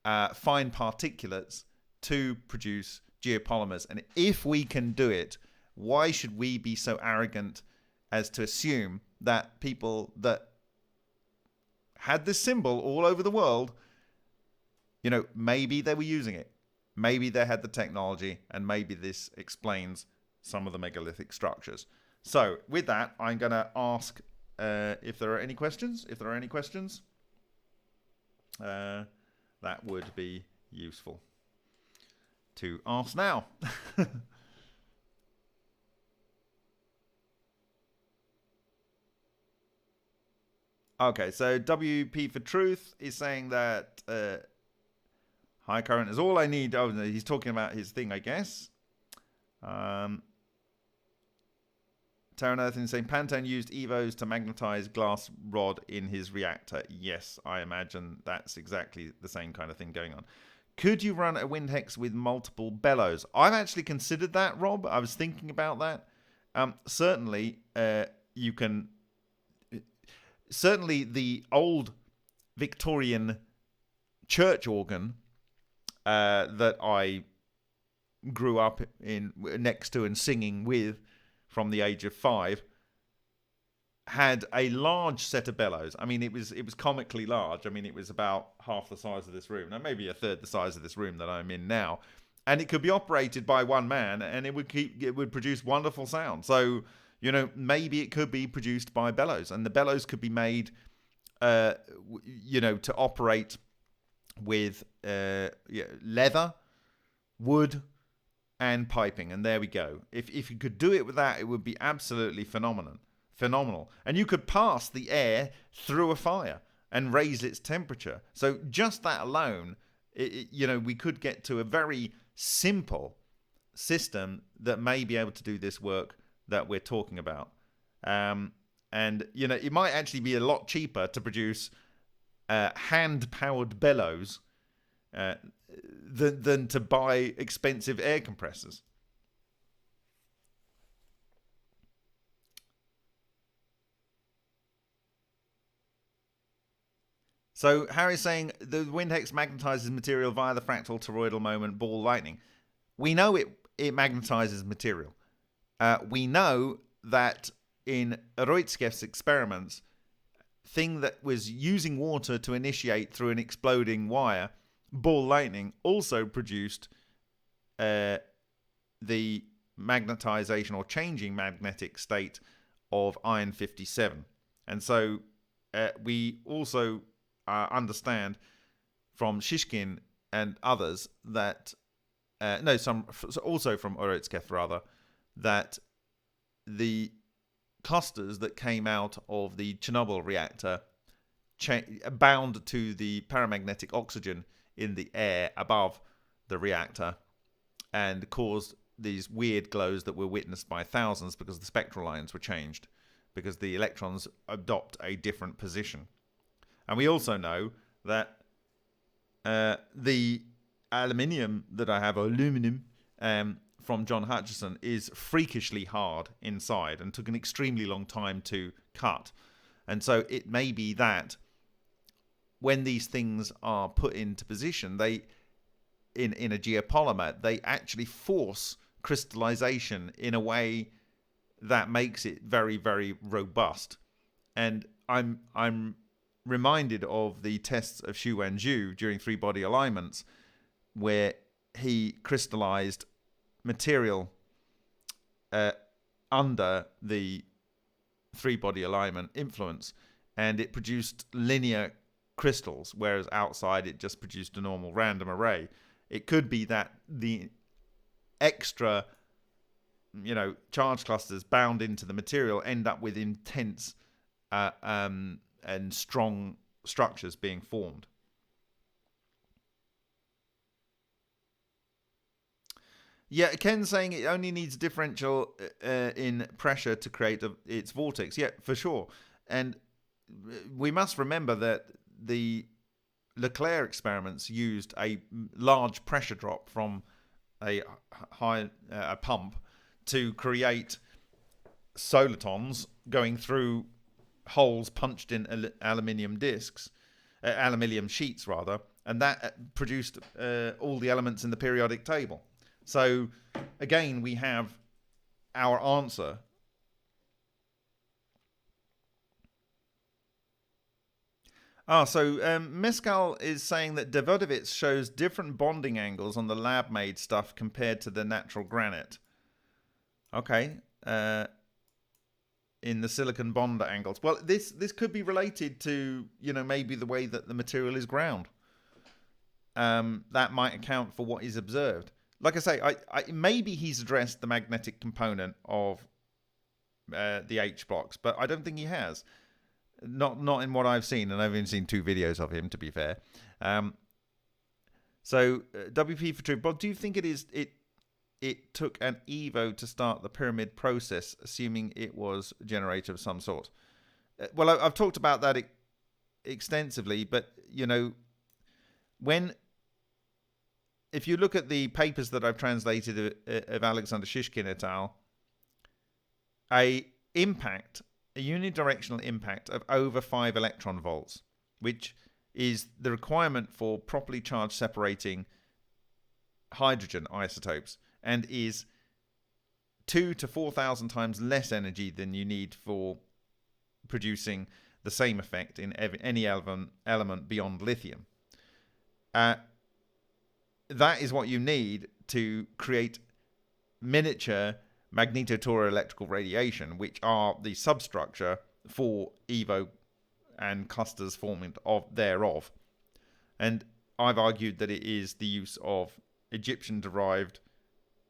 fine particulates to produce geopolymers? And if we can do it, why should we be so arrogant as to assume that people that had this symbol all over the world, maybe they were using it, maybe they had the technology, and maybe this explains some of the megalithic structures. So with that, I'm going to ask if there are any questions. If there are any questions, that would be useful to ask now. Okay, so WP for Truth is saying that high current is all I need. Oh, he's talking about his thing, I guess. Terran Earth is saying Pantone used EVOs to magnetize glass rod in his reactor. Yes, I imagine that's exactly the same kind of thing going on. Could you run a wind hex with multiple bellows? I've actually considered that, Rob. I was thinking about that. Certainly, you can. Certainly, the old Victorian church organ that I grew up next to and singing with from the age of 5 had a large set of bellows. I mean, it was comically large. I mean, it was about half the size of this room. Now, maybe a third the size of this room that I'm in now. And it could be operated by one man, and it would produce wonderful sound. So, maybe it could be produced by bellows, and the bellows could be made, to operate with leather, wood, and piping. And there we go. If you could do it with that, it would be absolutely phenomenal. And you could pass the air through a fire and raise its temperature. So just that alone, we could get to a very simple system that may be able to do this work that we're talking about. And it might actually be a lot cheaper to produce hand-powered bellows than to buy expensive air compressors. So Harry's saying the wind hex magnetizes material via the fractal toroidal moment ball lightning. We know it magnetizes material. We know that in Rooitzkeff's experiments, thing that was using water to initiate through an exploding wire, ball lightning, also produced the magnetization or changing magnetic state of iron 57. And so we also understand from Shishkin and others that also from Rooitzkeff rather, that the clusters that came out of the Chernobyl reactor bound to the paramagnetic oxygen in the air above the reactor and caused these weird glows that were witnessed by thousands because the spectral lines were changed, because the electrons adopt a different position. And we also know that the aluminium that I have, from John Hutchison, is freakishly hard inside and took an extremely long time to cut. And so it may be that when these things are put into position, they in a geopolymer, they actually force crystallization in a way that makes it very, very robust. And I'm reminded of the tests of Xu Wanzhou during three-body alignments, where he crystallized material under the three-body alignment influence, and it produced linear crystals, whereas outside it just produced a normal random array. It could be that the extra, charge clusters bound into the material end up with intense and strong structures being formed. Yeah, Ken's saying it only needs differential in pressure to create its vortex. Yeah, for sure. And we must remember that the Leclerc experiments used a large pressure drop from a pump to create solitons going through holes punched in aluminium discs, aluminium sheets rather, and that produced all the elements in the periodic table. So again, we have our answer. So Mescal is saying that Davidovitz shows different bonding angles on the lab-made stuff compared to the natural granite. Okay. In the silicon bond angles. Well, this could be related to, maybe the way that the material is ground. That might account for what is observed. Like I say, maybe he's addressed the magnetic component of the H blocks, but I don't think he has. Not in what I've seen, and I've even seen 2 videos of him, to be fair. WP for true. But do you think it took an Evo to start the pyramid process, assuming it was a generator of some sort? Well, I've talked about that extensively, but if you look at the papers that I've translated of Alexander Shishkin et al., a unidirectional impact of over 5 electron volts, which is the requirement for properly charged separating hydrogen isotopes, and is 2,000 to 4,000 times less energy than you need for producing the same effect in any element beyond lithium. That is what you need to create miniature magnetoelectrical radiation, which are the substructure for Evo and clusters formed thereof. And I've argued that it is the use of Egyptian-derived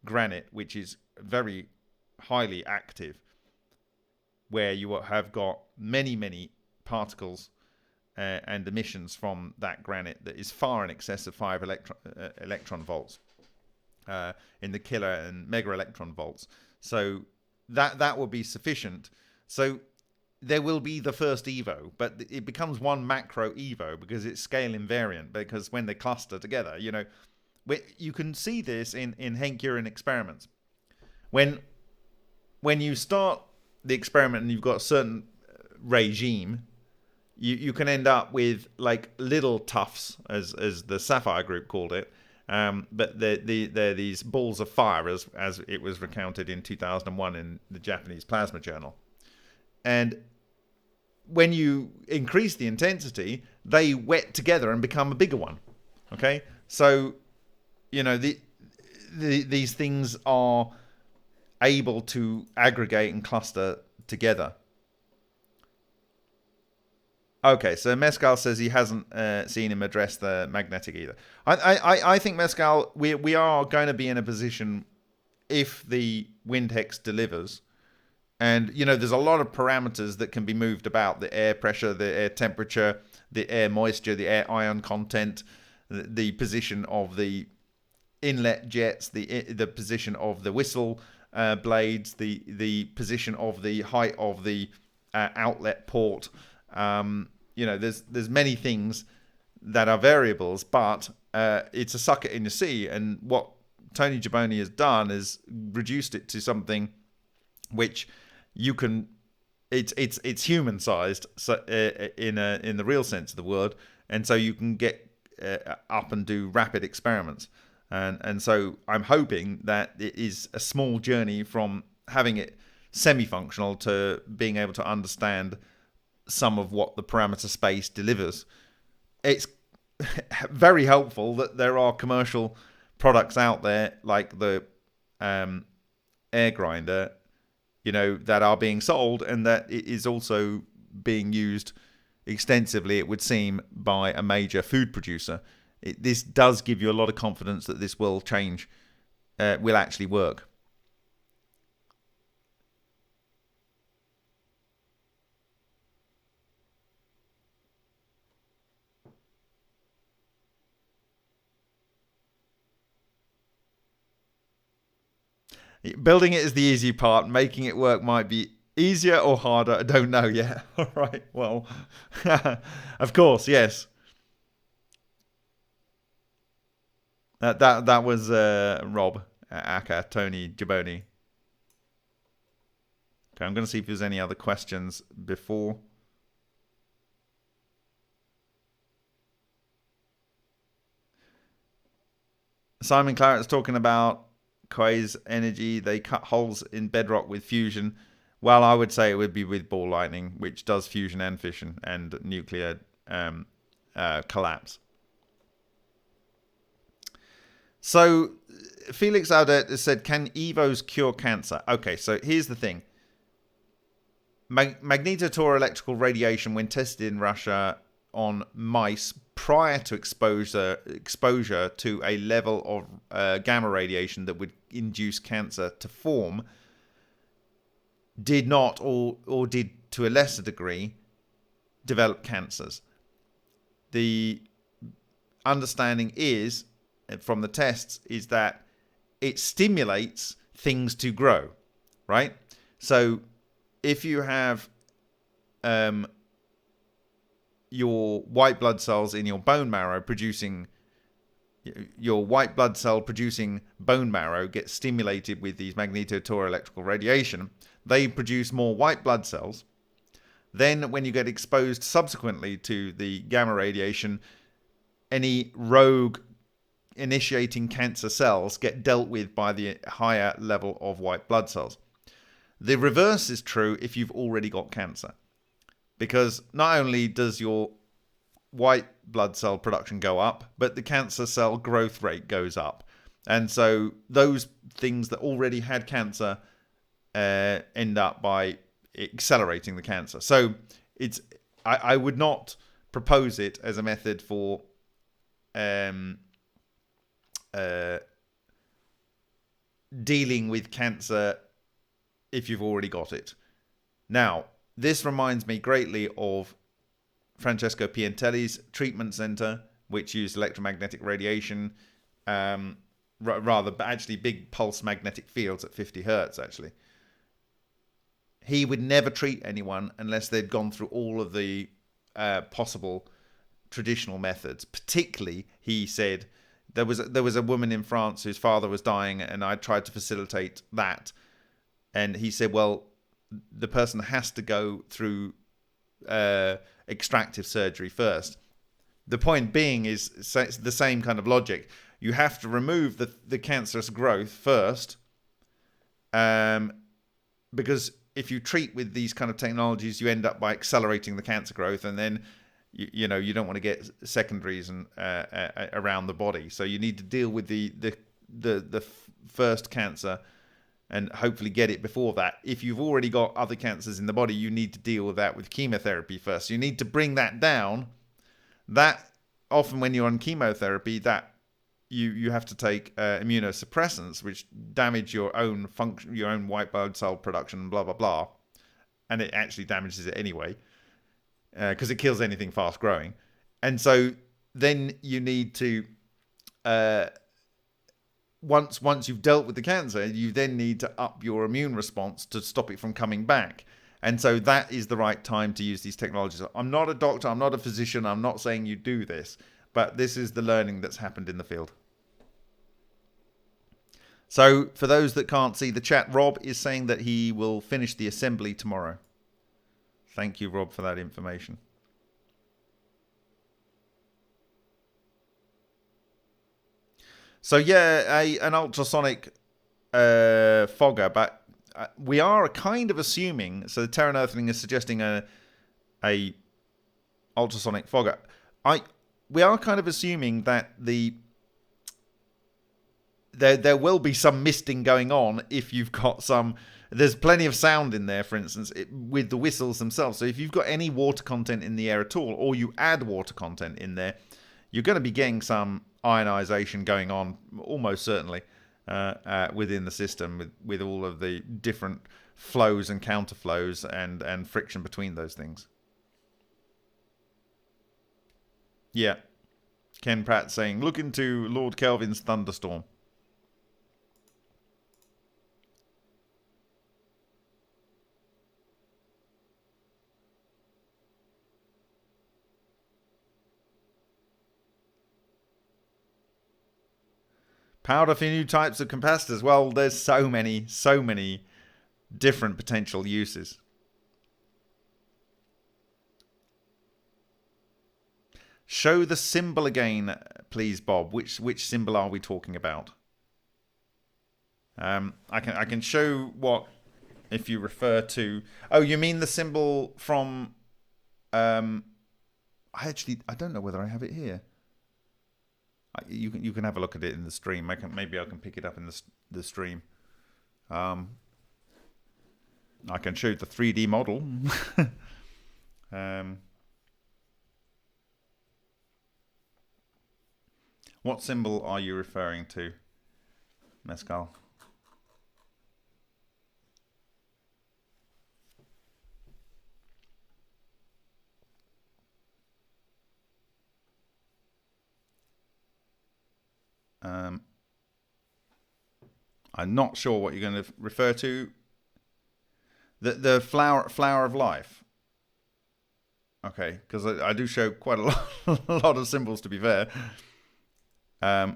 granite, which is very highly active, where you have got many particles and emissions from that granite that is far in excess of 5 electron volts in the killer and mega electron volts. So that will be sufficient. So there will be the first Evo, but it becomes one macro Evo because it's scale invariant, because when they cluster together, you can see this in Henk Uren experiments. When you start the experiment and you've got a certain regime, you can end up with like little tufts, as the Sapphire group called it. But they're these balls of fire, as it was recounted in 2001 in the Japanese Plasma Journal. And when you increase the intensity, they wet together and become a bigger one. Okay, so these things are able to aggregate and cluster together. Okay, so Mescal says he hasn't seen him address the magnetic either. I think Mescal, we are going to be in a position, if the Windhex delivers, and there's a lot of parameters that can be moved about: the air pressure, the air temperature, the air moisture, the air ion content, the position of the inlet jets, the position of the whistle blades, the position of the height of the outlet port. There's many things that are variables, but it's a suck it in the sea. And what Tony Gibboni has done is reduced it to something which you can. It's human sized, so in the real sense of the word, and so you can get up and do rapid experiments. And so I'm hoping that it is a small journey from having it semi-functional to being able to understand some of what the parameter space delivers. It's very helpful that there are commercial products out there like the air grinder, that are being sold, and that it is also being used extensively, it would seem, by a major food producer. This does give you a lot of confidence that this will change, will actually work. Building it is the easy part. Making it work might be easier or harder. I don't know yet. All right. Well, of course, yes. That was Rob, Acc, Tony, Jaboni. Okay, I'm going to see if there's any other questions before. Simon Claret's talking about quasi energy. They cut holes in bedrock with fusion. Well, I would say it would be with ball lightning, which does fusion and fission and nuclear collapse. So Felix Audert has said, can EVOs cure cancer? Okay, so here's the thing. Magnetotor-electrical radiation, when tested in Russia on mice prior to exposure to a level of gamma radiation that would induce cancer to form, did not, or did to a lesser degree, develop cancers. The understanding is, from the tests, is that it stimulates things to grow, right? So if you have your white blood cells in your bone marrow producing, your white blood cell producing bone marrow gets stimulated with these magnetotor electrical radiation, they produce more white blood cells. Then when you get exposed subsequently to the gamma radiation, any rogue initiating cancer cells get dealt with by the higher level of white blood cells. The reverse is true if you've already got cancer, because not only does your white blood cell production go up, but the cancer cell growth rate goes up. And so those things that already had cancer end up by accelerating the cancer. So I would not propose it as a method for dealing with cancer if you've already got it. Now, this reminds me greatly of Francesco Piantelli's treatment center, which used electromagnetic radiation, rather actually big pulse magnetic fields at 50 hertz, actually. He would never treat anyone unless they'd gone through all of the possible traditional methods. Particularly, he said, there was a woman in France whose father was dying, and I tried to facilitate that. And he said, well, the person has to go through extractive surgery first. The point being is the same kind of logic. You have to remove the cancerous growth first, because if you treat with these kind of technologies, you end up by accelerating the cancer growth, and then you don't want to get secondaries and around the body. So you need to deal with the first cancer and hopefully get it before that. If you've already got other cancers in the body, you need to deal with that with chemotherapy first. You need to bring that down. That often when you're on chemotherapy, that you have to take immunosuppressants, which damage your own function, your own white blood cell production, blah blah blah, and it actually damages it anyway, because it kills anything fast growing. And so then you need to once you've dealt with the cancer, you then need to up your immune response to stop it from coming back. And so that is the right time to use these technologies. I'm not a doctor, I'm not a physician, I'm not saying you do this, but this is the learning that's happened in the field. So for those that can't see the chat, Rob is saying that he will finish the assembly tomorrow. Thank you, Rob, for that information. So yeah, an ultrasonic fogger, but we are kind of assuming. So the Terran Earthling is suggesting a ultrasonic fogger. We are kind of assuming that there will be some misting going on if you've got some. There's plenty of sound in there, for instance, with the whistles themselves. So if you've got any water content in the air at all, or you add water content in there, you're going to be getting some ionization going on, almost certainly, within the system with all of the different flows and counterflows and friction between those things. Yeah. Ken Pratt saying, look into Lord Kelvin's thunderstorm. Powder for new types of capacitors. Well, there's so many different potential uses. Show the symbol again, please, Bob. Which symbol are we talking about? I can show what, if you refer to. Oh, you mean the symbol from? I don't know whether I have it here. You can have a look at it in the stream. Maybe I can pick it up in the stream. I can show the 3D model. What symbol are you referring to, Mescal? I'm not sure what you're going to refer to. The flower of life. Okay, because I do show quite a lot of symbols, to be fair. I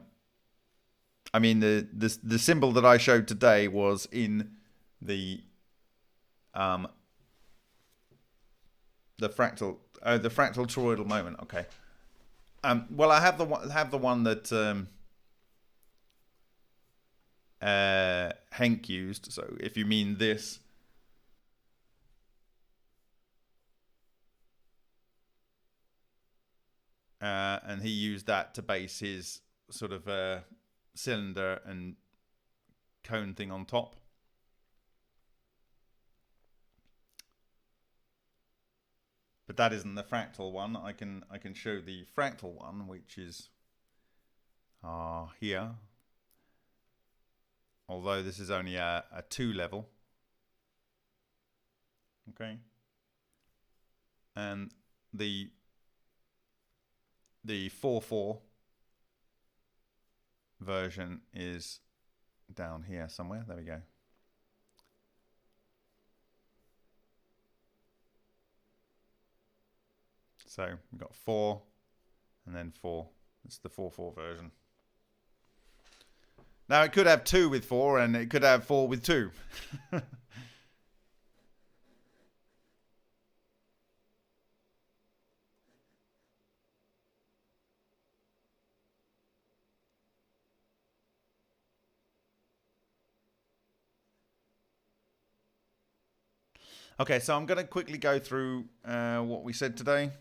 mean the symbol that I showed today was in the fractal toroidal moment. Okay. Well, I have the one that Henk used. So if you mean this, and he used that to base his sort of cylinder and cone thing on top. But that isn't the fractal one. I can show the fractal one, which is here. Although this is only a 2 level. Okay. And the 4.4 version is down here somewhere. There we go. So we've got 4 and then 4. It's the 4.4 version. Now it could have 2 with 4 and it could have 4 with 2. Okay, so I'm going to quickly go through what we said today.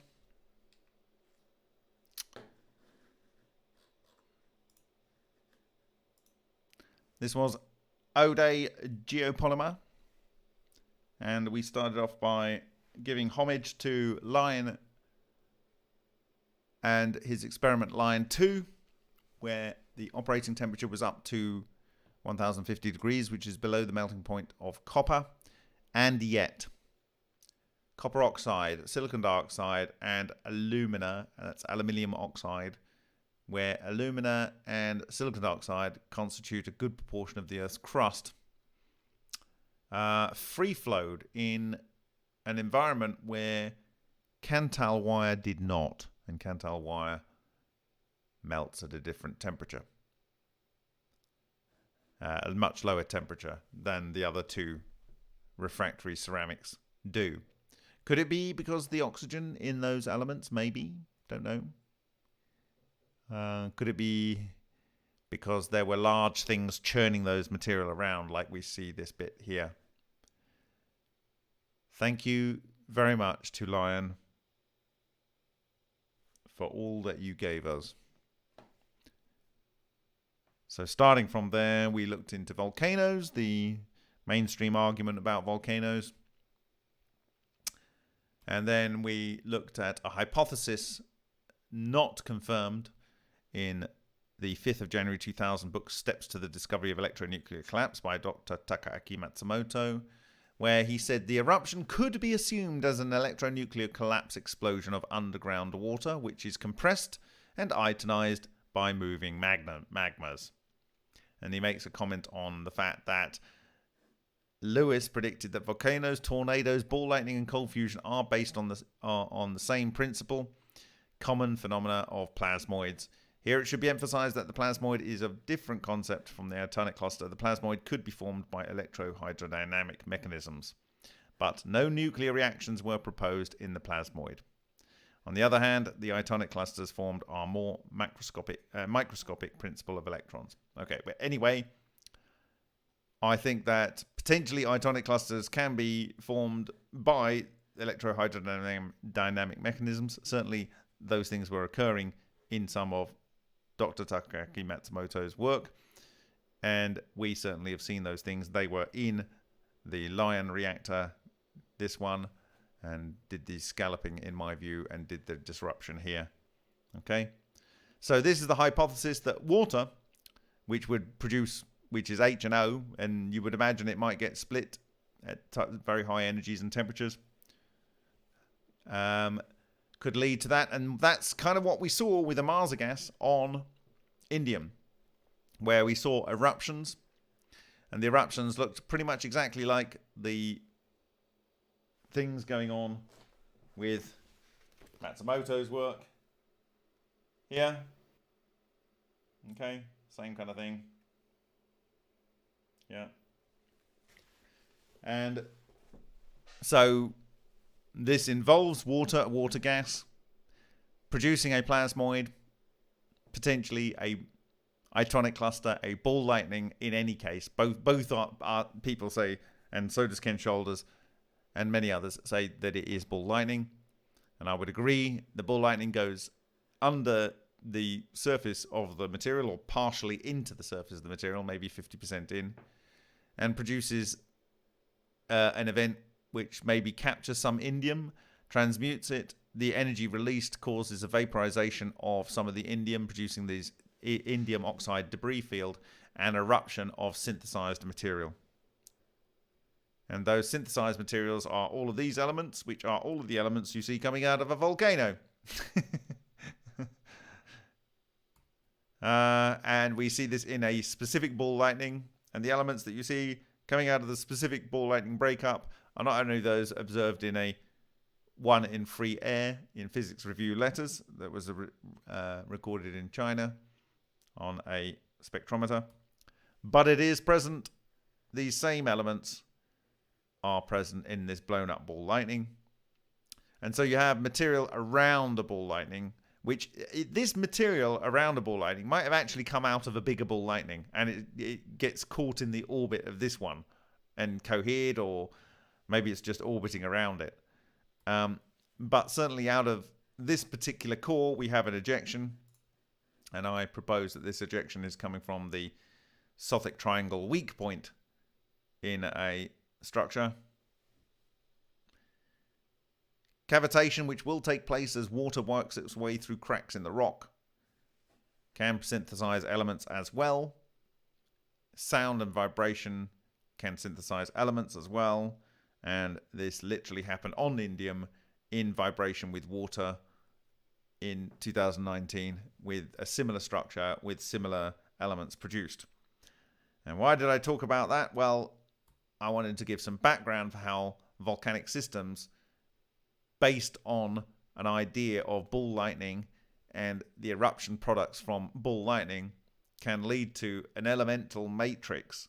This was Ode Geopolymer. And we started off by giving homage to Lion and his experiment Lion 2, where the operating temperature was up to 1050 degrees, which is below the melting point of copper. And yet, copper oxide, silicon dioxide, and alumina, and that's aluminium oxide, where alumina and silicon dioxide constitute a good proportion of the Earth's crust, free-flowed in an environment where Cantal wire did not, and Cantal wire melts at a different temperature, a much lower temperature than the other two refractory ceramics do. Could it be because the oxygen in those elements? Maybe. Don't know. Could it be because there were large things churning those material around, like we see this bit here? Thank you very much to Lion for all that you gave us. So starting from there, we looked into volcanoes, the mainstream argument about volcanoes. And then we looked at a hypothesis not confirmed in the 5th of January 2000 book, Steps to the Discovery of Electronuclear Collapse by Dr. Takaaki Matsumoto, where he said the eruption could be assumed as an electronuclear collapse explosion of underground water, which is compressed and ionized by moving magmas. And he makes a comment on the fact that Lewis predicted that volcanoes, tornadoes, ball lightning, and cold fusion are based on the same principle, common phenomena of plasmoids. Here it should be emphasized that the plasmoid is a different concept from the atonic cluster. The plasmoid could be formed by electrohydrodynamic mechanisms, but no nuclear reactions were proposed in the plasmoid. On the other hand, the itonic clusters formed are more microscopic principle of electrons. Okay, but anyway, I think that potentially itonic clusters can be formed by electrohydrodynamic mechanisms. Certainly those things were occurring in some of Dr. Takaaki Matsumoto's work, and we certainly have seen those things. They were in the Lion reactor, this one, and did the scalloping in my view and did the disruption here. Okay, so this is the hypothesis that water, which would produce, which is H and O, and you would imagine it might get split at very high energies and temperatures, could lead to that. And that's kind of what we saw with the Marsa gas on indium, where we saw eruptions, and the eruptions looked pretty much exactly like the things going on with Matsumoto's work here. Okay, same kind of thing. Yeah. And so this involves water gas, producing a plasmoid, potentially a itonic cluster, a ball lightning. In any case, both are people say, and so does Ken Shoulders and many others say that it is ball lightning, and I would agree. The ball lightning goes under the surface of the material, or partially into the surface of the material, maybe 50% in, and produces an event which maybe captures some indium, transmutes it. The energy released causes a vaporization of some of the indium, producing these indium oxide debris field, and eruption of synthesized material. And those synthesized materials are all of these elements, which are all of the elements you see coming out of a volcano. And we see this in a specific ball lightning, and the elements that you see coming out of the specific ball lightning breakup are not only those observed in a 1 in free air in physics review letters that was recorded in China on a spectrometer, but it is present. These same elements are present in this blown up ball lightning. And so you have material around the ball lightning, which this material around a ball lightning might have actually come out of a bigger ball lightning, and it gets caught in the orbit of this one and cohered, or maybe it's just orbiting around it. But certainly out of this particular core, we have an ejection, and I propose that this ejection is coming from the Sothic triangle weak point in a structure. Cavitation, which will take place as water works its way through cracks in the rock, can synthesize elements as well. Sound and vibration can synthesize elements as well, and this literally happened on indium in vibration with water in 2019 with a similar structure with similar elements produced. And why did I talk about that? Well, I wanted to give some background for how volcanic systems, based on an idea of ball lightning and the eruption products from ball lightning, can lead to an elemental matrix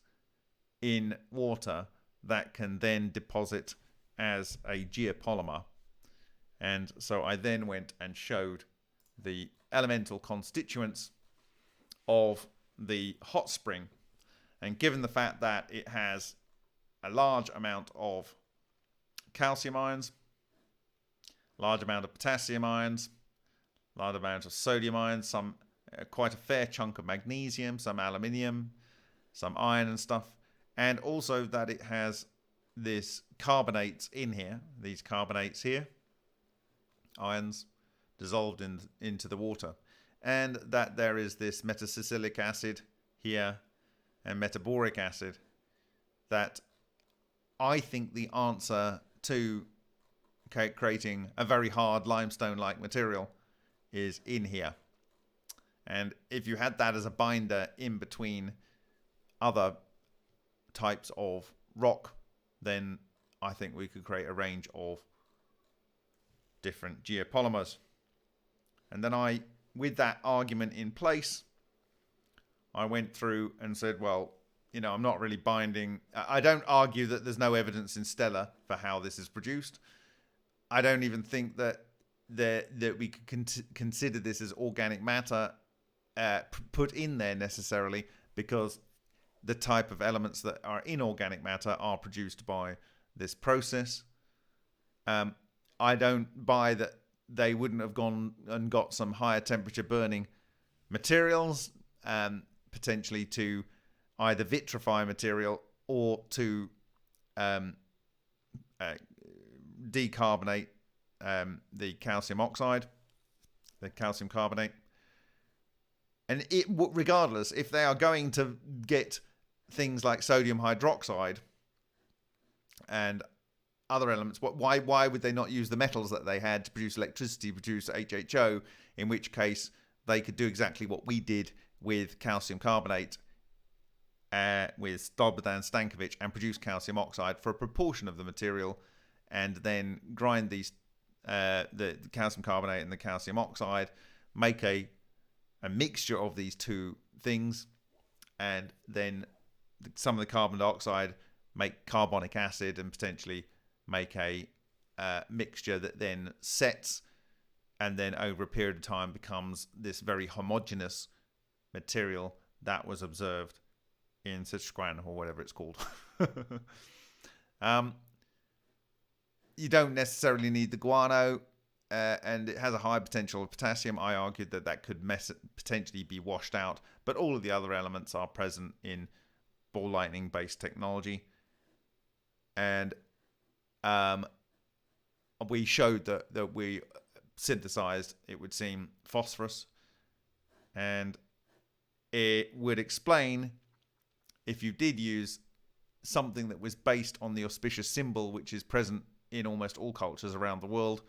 in water that can then deposit as a geopolymer. And so I then went and showed the elemental constituents of the hot spring. And given the fact that it has a large amount of calcium ions, large amount of potassium ions, large amount of sodium ions, some quite a fair chunk of magnesium, some aluminium, some iron and stuff, and also that it has this carbonates in here, these carbonates here, ions dissolved into the water, and that there is this metasaccilic acid here and metaboric acid, that I think the answer to creating a very hard limestone-like material is in here. And if you had that as a binder in between other types of rock, then I think we could create a range of different geopolymers. And then I with that argument in place, I went through and said, well, you know, I'm not really binding. I don't argue that there's no evidence in Stellar for how this is produced. I don't even think that we could consider this as organic matter put in there necessarily, because the type of elements that are in organic matter are produced by this process. I don't buy that they wouldn't have gone and got some higher temperature burning materials, potentially to either vitrify material or to decarbonate the calcium oxide, the calcium carbonate. And regardless, if they are going to get things like sodium hydroxide and other elements, why would they not use the metals that they had to produce electricity, produce HHO, in which case they could do exactly what we did with calcium carbonate with Slobodan Stankovic and produce calcium oxide for a proportion of the material, and then grind these the calcium carbonate and the calcium oxide, make a mixture of these two things, and then some of the carbon dioxide make carbonic acid and potentially make a mixture that then sets and then over a period of time becomes this very homogeneous material that was observed in Sichuan or whatever it's called. You don't necessarily need the guano, and it has a high potential of potassium. I argued that could potentially be washed out, but all of the other elements are present in ball lightning based technology. And we showed that we synthesized, it would seem, phosphorus, and it would explain if you did use something that was based on the auspicious symbol, which is present in almost all cultures around the world.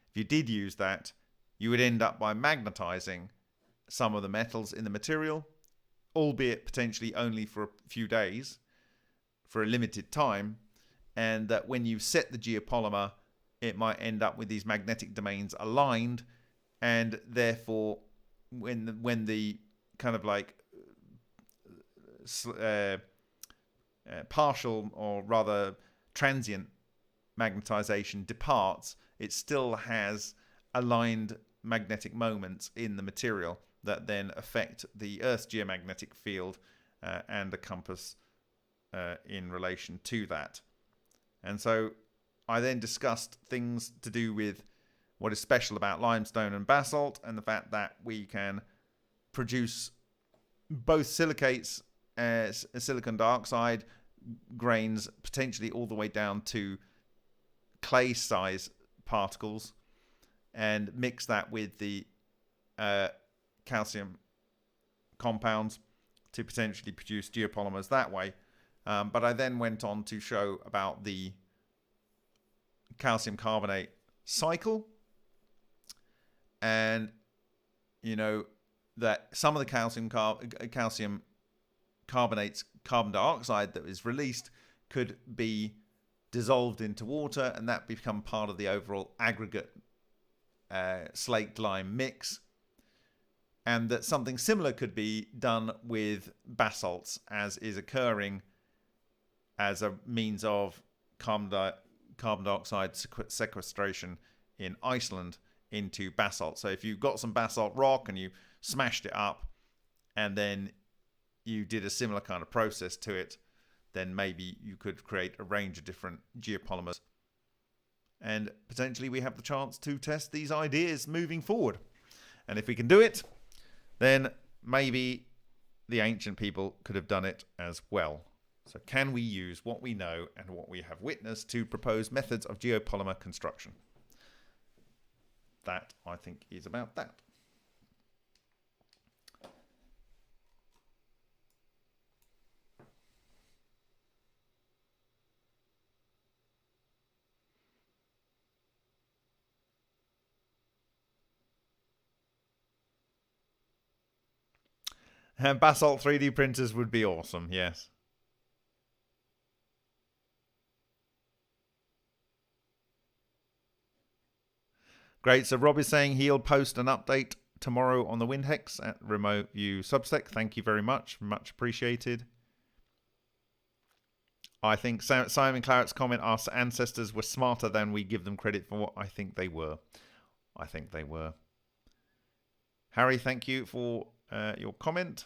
If you did use that, you would end up by magnetizing some of the metals in the material, albeit potentially only for a few days, for a limited time, and that when you set the geopolymer, it might end up with these magnetic domains aligned, and therefore when the kind of like partial, or rather transient, magnetization departs, it still has aligned magnetic moments in the material that then affect the Earth's geomagnetic field and the compass in relation to that. And so I then discussed things to do with what is special about limestone and basalt, and the fact that we can produce both silicates, silicon dioxide grains, potentially all the way down to clay size particles, and mix that with the calcium compounds to potentially produce geopolymers that way. But I then went on to show about the calcium carbonate cycle, and you know that some of the calcium carbonates, carbon dioxide that is released, could be dissolved into water, and that become part of the overall aggregate slaked lime mix, and that something similar could be done with basalts, as is occurring as a means of carbon dioxide sequestration in Iceland into basalt. So if you've got some basalt rock and you smashed it up and then you did a similar kind of process to it, then maybe you could create a range of different geopolymers. And potentially we have the chance to test these ideas moving forward. And if we can do it, then maybe the ancient people could have done it as well. So can we use what we know and what we have witnessed to propose methods of geopolymer construction? That, I think, is about that. And basalt 3D printers would be awesome, yes. Great, so Rob is saying he'll post an update tomorrow on the Windhex at Remote View Substack. Thank you very much. Much appreciated. I think Simon Claret's comment, our ancestors were smarter than we give them credit for. I think they were. I think they were. Harry, thank you for your comment.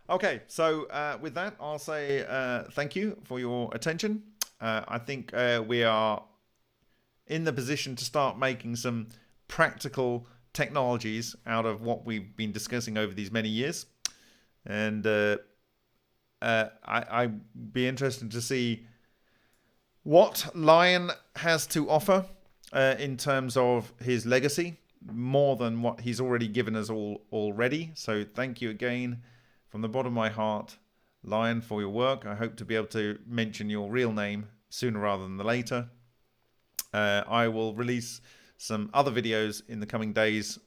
Okay, so with that, I'll say thank you for your attention. I think we are in the position to start making some practical technologies out of what we've been discussing over these many years. And I'd be interested to see what Lion has to offer in terms of his legacy, more than what he's already given us all already. So thank you again from the bottom of my heart, Lion, for your work. I hope to be able to mention your real name sooner rather than later. I will release some other videos in the coming days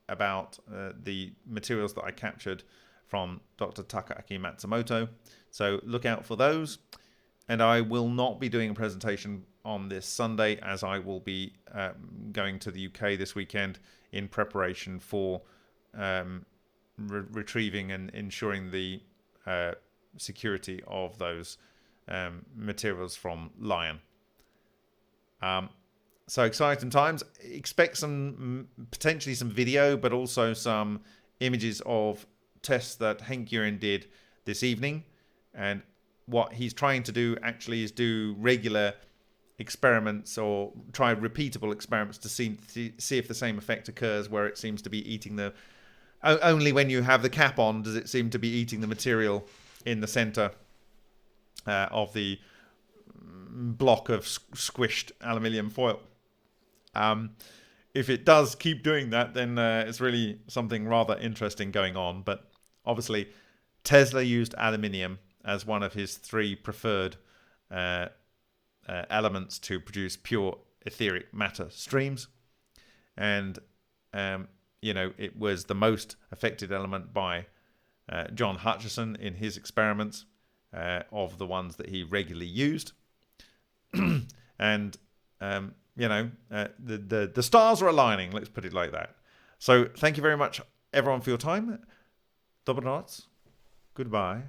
about the materials that I captured from Dr. Takaaki Matsumoto. So look out for those. And I will not be doing a presentation on this Sunday, as I will be going to the UK this weekend in preparation for retrieving and ensuring the security of those materials from Lion. So exciting times. Expect potentially some video, but also some images of tests that Henk Uren did this evening. And what he's trying to do actually is do regular experiments, or try repeatable experiments to see if the same effect occurs, where it seems to be eating the... Only when you have the cap on does it seem to be eating the material in the center of the block of squished aluminium foil. If it does keep doing that, then it's really something rather interesting going on. But obviously, Tesla used aluminium as one of his 3 preferred elements to produce pure etheric matter streams. And you know, it was the most affected element by John Hutchison in his experiments of the ones that he regularly used. And, you know, the stars are aligning, let's put it like that. So thank you very much, everyone, for your time. Dobranoc. Goodbye.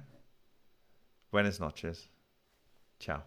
Buenas noches. Ciao.